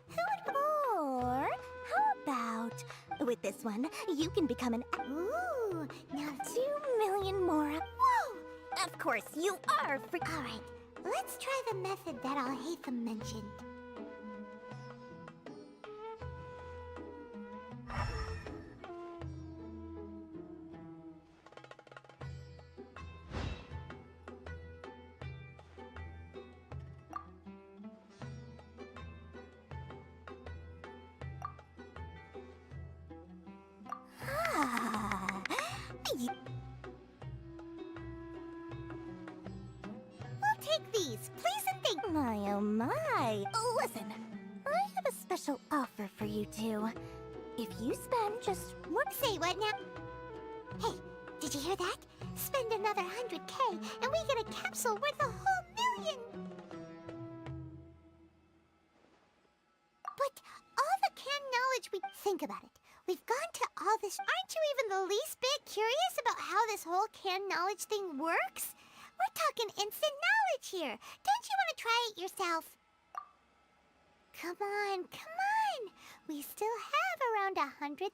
Speaker 1: Who would... Or... How about... With this one, you can become an... Ooh, now 2 million more... Whoa! Of course, you are free... Alright, let's try the method that Alhaitham mentioned. We'll take these, please and thank...
Speaker 4: My oh my. Listen, I have a special offer for you two. If you spend just one...
Speaker 1: Say what now? Hey, did you hear that? Spend another 100K and we get a capsule worth a whole million! But all the canned knowledge we... Think about it. We've gone to all this... Aren't you even the least bit curious about how this whole canned knowledge thing works? We're talking instant knowledge here. Don't you want to try it yourself? Come on, come on. We still have around 100,000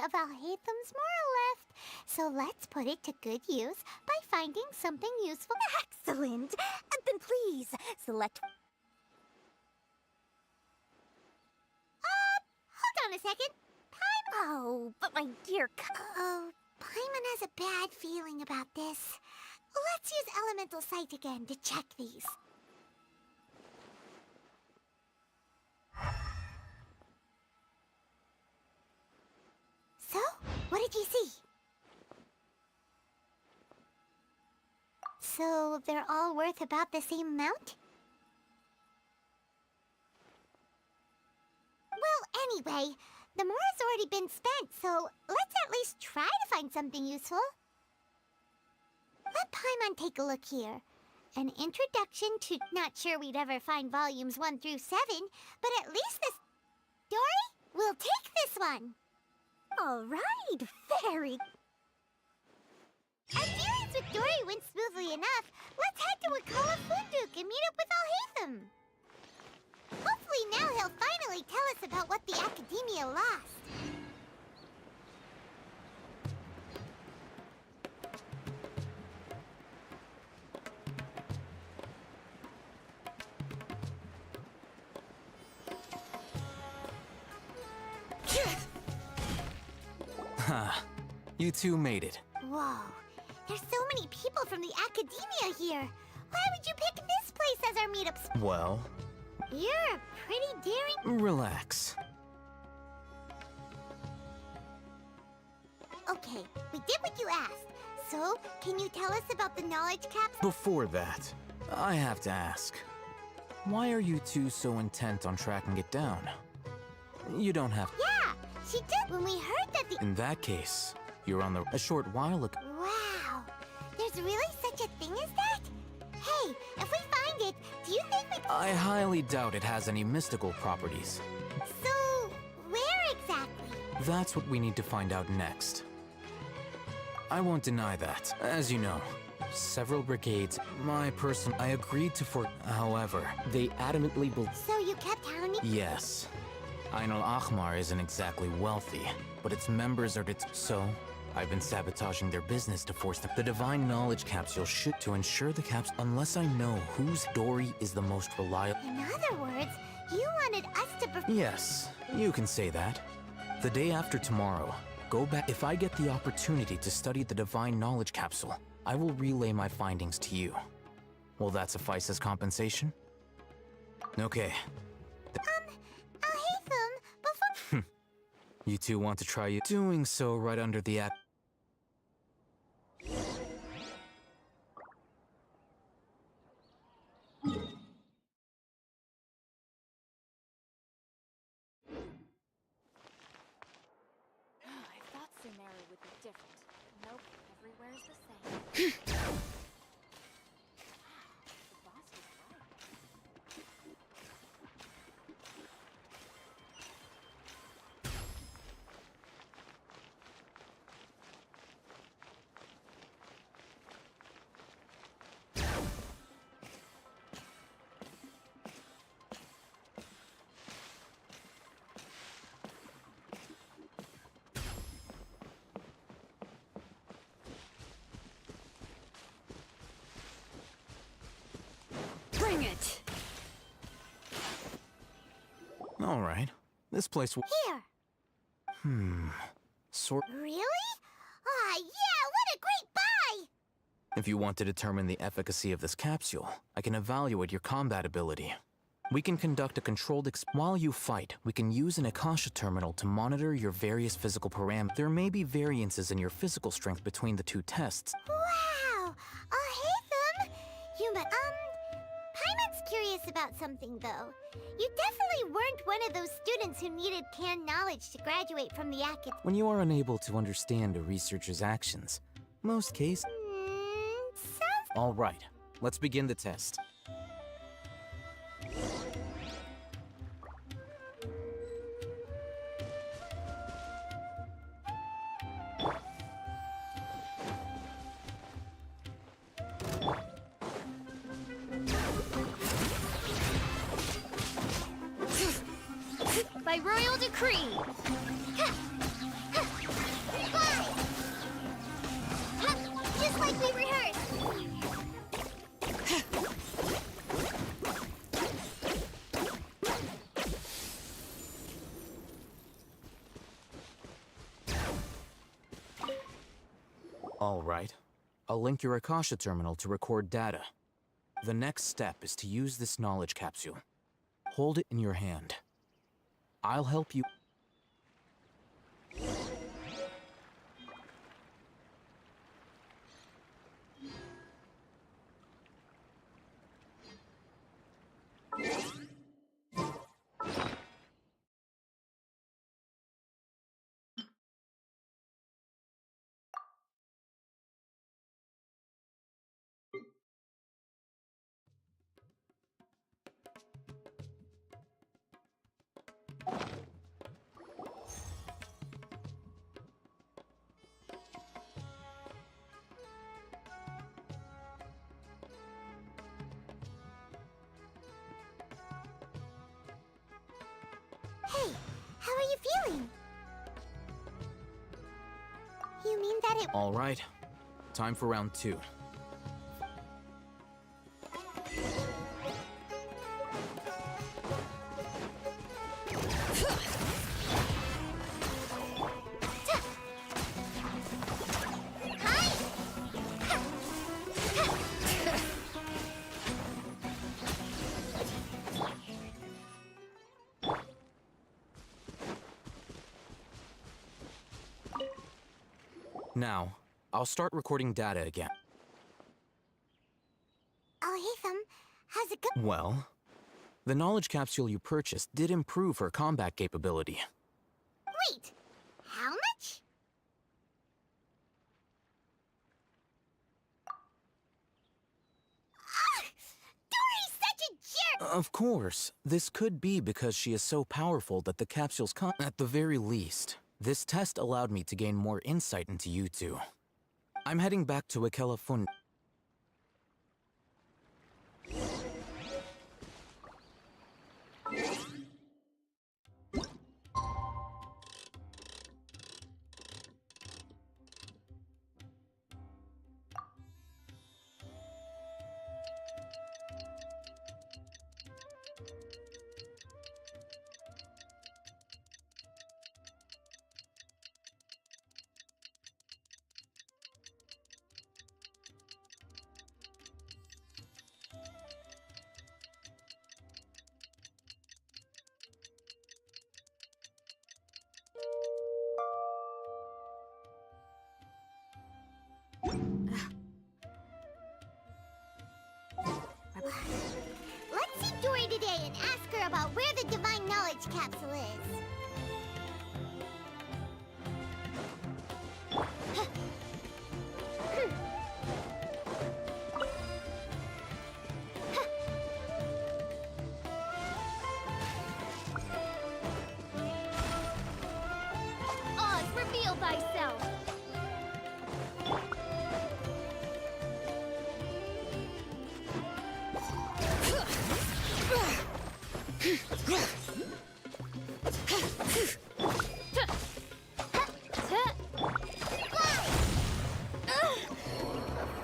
Speaker 1: of Alhaitham's moral left. So let's put it to good use by finding something useful.
Speaker 4: Excellent. Then please, select...
Speaker 1: Hold on a second.
Speaker 4: Oh, but my dear...
Speaker 1: Oh, Paimon has a bad feeling about this. Let's use Elemental Sight again to check these. So, what did you see? So, they're all worth about the same amount? Well, anyway, the more has already been spent, so let's at least try to find something useful. Let Paimon take a look here. An introduction to... Not sure we'd ever find volumes 1 through 7, but at least this... Dory, we'll take this one.
Speaker 4: All right, very...
Speaker 1: Our dealings with Dory went smoothly enough. Let's head to Wakala Funduk and meet up with Alhaitham. Hopefully now he'll finally tell us about what the Academia lost.
Speaker 24: Ha, you two made it.
Speaker 1: Whoa, there's so many people from the Academia here. Why would you pick this place as our meetup spot?
Speaker 24: Well,
Speaker 1: You're a pretty daring...
Speaker 24: relax.
Speaker 1: Okay, we did what you asked. So, can you tell us about the knowledge capsule?
Speaker 24: Before that, I have to ask. Why are you two so intent on tracking it down? You don't have...
Speaker 1: Yeah, she did when we heard that the...
Speaker 24: In that case, you're on a short while ago.
Speaker 1: Wow, there's really such a thing as that? Hey, if we find it, do you think we...
Speaker 24: I highly doubt it has any mystical properties.
Speaker 1: So, where exactly?
Speaker 24: That's what we need to find out next. I won't deny that. As you know, several brigades, I agreed to However, they adamantly
Speaker 1: So you kept hounding me?
Speaker 24: Yes. Ain al-Ahmar isn't exactly wealthy, but its members are So, I've been sabotaging their business to force them. The Divine Knowledge Capsule should to ensure the caps unless I know whose Dory is the most reliable.
Speaker 1: In other words, you wanted us to...
Speaker 24: Yes, you can say that. The day after tomorrow, go back. If I get the opportunity to study the Divine Knowledge Capsule, I will relay my findings to you. Will that suffice as compensation? Okay.
Speaker 1: Alhaitham, before...
Speaker 24: You two want to try it? Doing so right under the act.
Speaker 9: I thought Sumeru would be different. Nope, everywhere's the same. The boss was right.
Speaker 3: Bring it!
Speaker 24: All right. This place will...
Speaker 1: Here.
Speaker 24: Sort...
Speaker 1: Really? Ah, yeah, what a great buy!
Speaker 24: If you want to determine the efficacy of this capsule, I can evaluate your combat ability. We can conduct a controlled While you fight, we can use an Akasha terminal to monitor your various physical parameters. There may be variances in your physical strength between the two tests.
Speaker 1: Wow! Alhaitham! Paimon's curious about something, though. You definitely weren't one of those students who needed canned knowledge to graduate from the academy.
Speaker 24: When you are unable to understand a researcher's actions, most cases...
Speaker 1: Sounds...
Speaker 24: All right, let's begin the test.
Speaker 4: By royal decree!
Speaker 1: Just like we rehearsed!
Speaker 24: All right. I'll link your Akasha terminal to record data. The next step is to use this knowledge capsule. Hold it in your hand. I'll help you.
Speaker 1: Hey, how are you feeling? You mean that it...
Speaker 24: All right. Time for round 2. Now, I'll start recording data again.
Speaker 1: Oh, hey, how's it go?
Speaker 24: Well, the knowledge capsule you purchased did improve her combat capability.
Speaker 1: Wait, how much? Dory's such a jerk!
Speaker 24: Of course, this could be because she is so powerful that the capsule's at the very least. This test allowed me to gain more insight into you two. I'm heading back to Akela Fund.
Speaker 1: Let's see Dory today and ask her about where the divine knowledge capsule is.
Speaker 4: Oz, reveal thyself!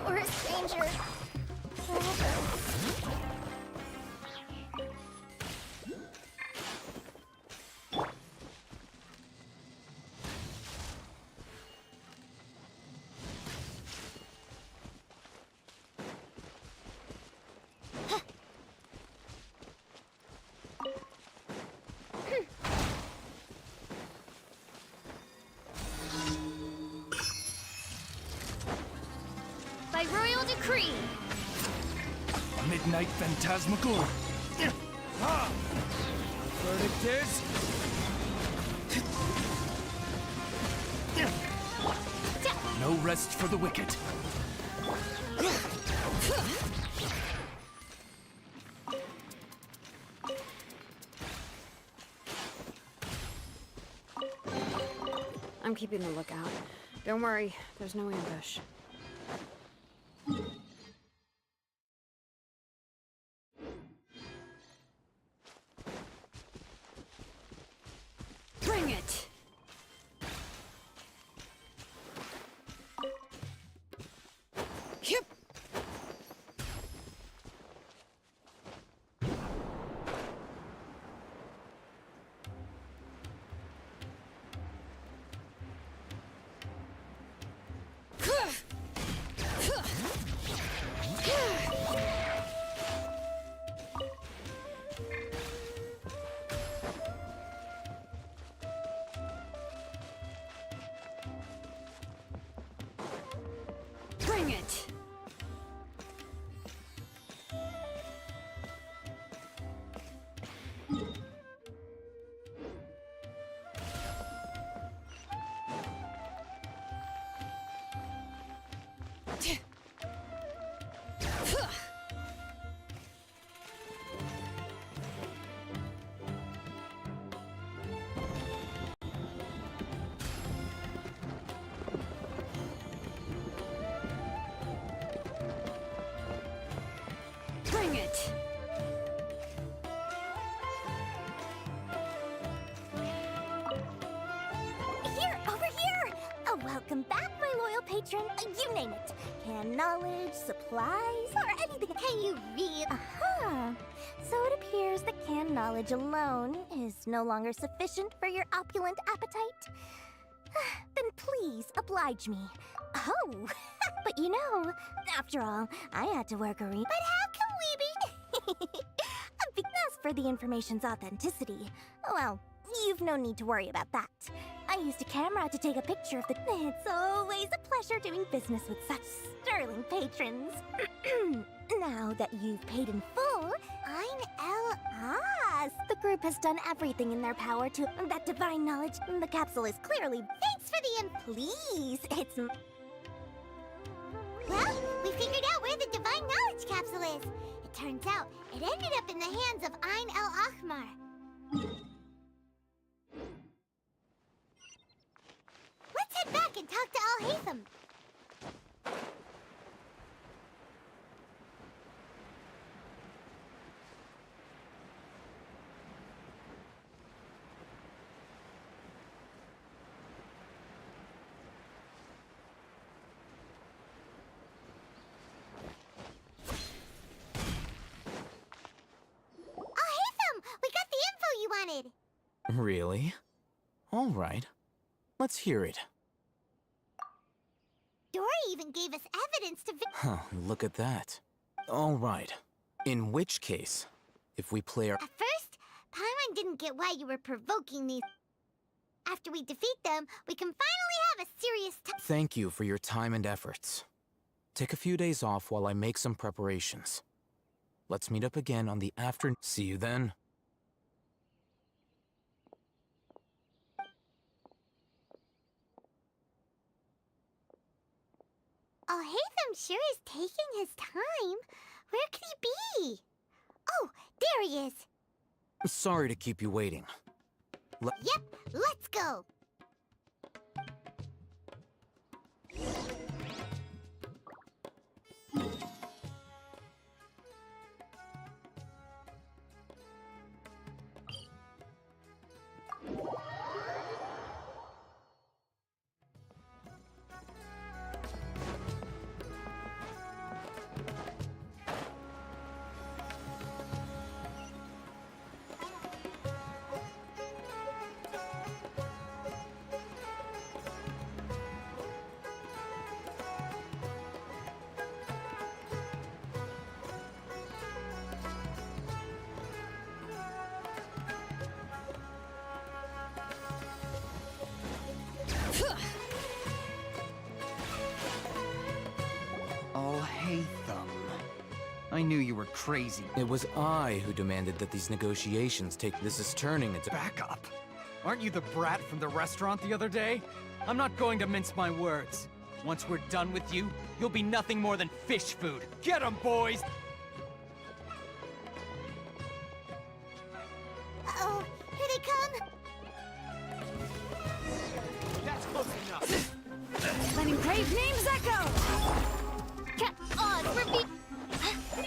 Speaker 1: We're a stranger.
Speaker 4: By royal decree!
Speaker 17: Midnight Phantasmagoria.
Speaker 22: Verdict is...
Speaker 2: No rest for the wicked.
Speaker 5: I'm keeping a lookout. Don't worry, there's no ambush. Bring it! Yep. Bring it! Bring it!
Speaker 1: Here, over here! Welcome back, my loyal patron. You name it. Can knowledge, supplies, or anything. Can you read? Uh-huh. So it appears that canned knowledge alone is no longer sufficient for your opulent appetite. Then please oblige me. Oh, but you know, after all, I had to work a But how can we be? As for the information's authenticity, well, you've no need to worry about that. I used a camera to take a picture of the... It's always a pleasure doing business with such sterling patrons. Now that you've paid in full, I'm the group has done everything in their power to... That divine knowledge, the capsule is clearly... Thanks for the... Please, it's... Well, we figured out where the divine knowledge capsule is. It turns out it ended up in the hands of Ain el-Ahmar. Let's head back and talk to Al-Haytham. Al-Haytham! We got the info you wanted!
Speaker 24: Really? All right. Let's hear it.
Speaker 1: Dory even gave us evidence to...
Speaker 24: Huh, look at that. All right. In which case, if we play our...
Speaker 1: At first, Paimon didn't get why you were provoking these... After we defeat them, we can finally have a serious time.
Speaker 24: Thank you for your time and efforts. Take a few days off while I make some preparations. Let's meet up again on the afternoon. See you then.
Speaker 1: Al-Haytham sure is taking his time. Where could he be? Oh, there he is.
Speaker 24: Sorry to keep you waiting.
Speaker 1: Yep, let's go.
Speaker 23: I knew you were crazy.
Speaker 24: It was I who demanded that these negotiations take. This is turning into.
Speaker 23: Back up. Aren't you the brat from the restaurant the other day? I'm not going to mince my words. Once we're done with you, you'll be nothing more than fish food. Get 'em, boys!
Speaker 1: Uh-oh, here they come!
Speaker 10: That's close enough.
Speaker 12: Letting brave names echo!
Speaker 1: Cat on, repeat! Go!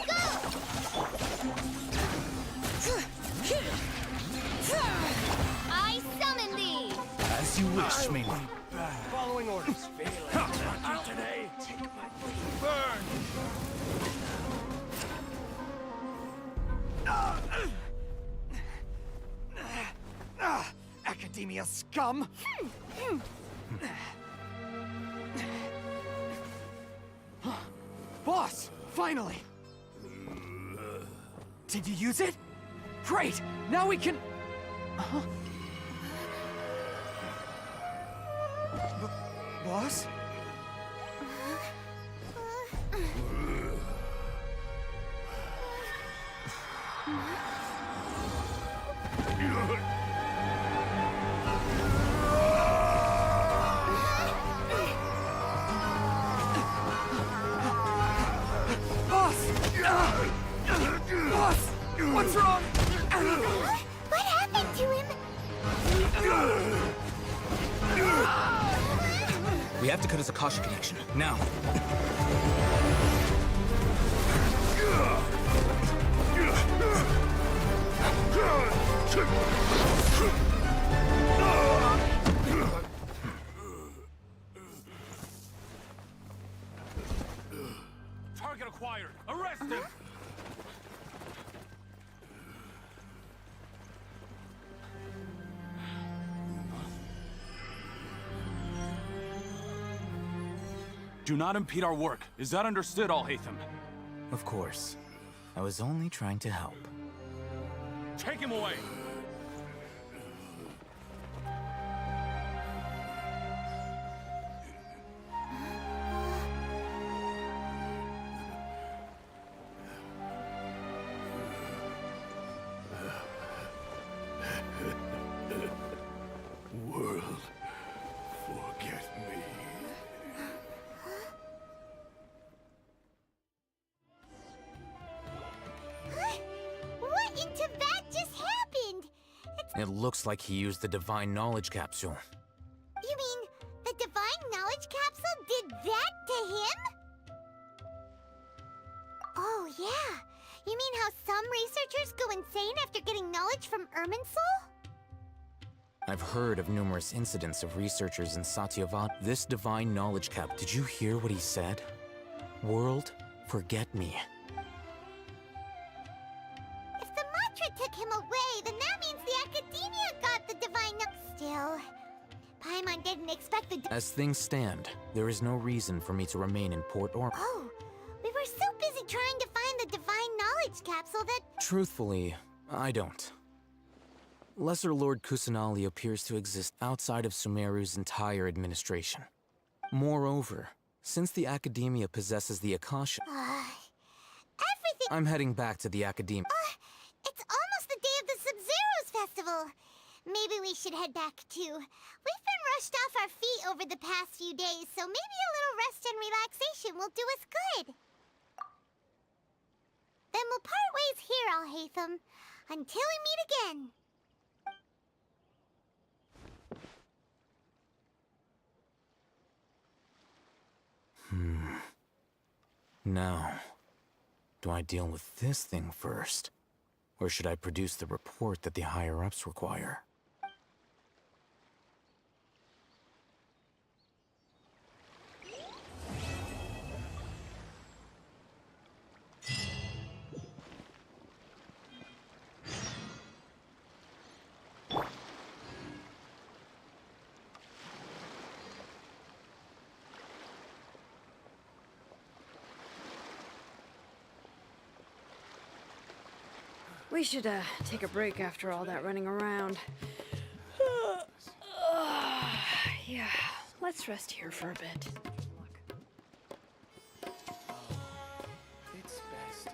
Speaker 1: I summon thee!
Speaker 2: As you wish, Ming.
Speaker 10: Following orders.
Speaker 15: Not today. Take my
Speaker 10: Burn!
Speaker 23: Academia scum! Boss! Finally! Did you use it? Great! Now we can... Huh? Boss? Boss! What's wrong?
Speaker 1: What happened to him?
Speaker 24: We have to cut his Akasha connection, now.
Speaker 2: Target acquired. Arrest him. Do not impede our work. Is that understood, Al-Haytham?
Speaker 24: Of course. I was only trying to help.
Speaker 2: Take him away!
Speaker 15: world, forget me.
Speaker 1: What in Tibet just happened?
Speaker 24: It looks like he used the Divine Knowledge Capsule.
Speaker 1: You mean the Divine Knowledge Capsule did that to him? Oh, yeah. You mean how some researchers go insane after getting knowledge from Irminsul?
Speaker 24: I've heard of numerous incidents of researchers in Satyavat. This Divine Knowledge Cap, did you hear what he said? World, forget me.
Speaker 1: If the mantra took him away, then that means the Academia got the Divine Still, Paimon didn't expect the...
Speaker 24: As things stand, there is no reason for me to remain in Port or...
Speaker 1: Oh, we were so busy trying to find the Divine Knowledge Capsule that...
Speaker 24: Truthfully, I don't. Lesser Lord Kusanali appears to exist outside of Sumeru's entire administration. Moreover, since the Academia possesses the Akasha...
Speaker 1: everything...
Speaker 24: I'm heading back to the Academia.
Speaker 1: It's almost the day of the Sub-Zero's festival. Maybe we should head back too. We've been rushed off our feet over the past few days, so maybe a little rest and relaxation will do us good. Then we'll part ways here, Al-Haytham, until we meet again.
Speaker 24: Now, do I deal with this thing first? Or should I produce the report that the higher-ups require?
Speaker 5: We should, take a break after all that running around. Yeah, let's rest here for a bit.
Speaker 14: It's best.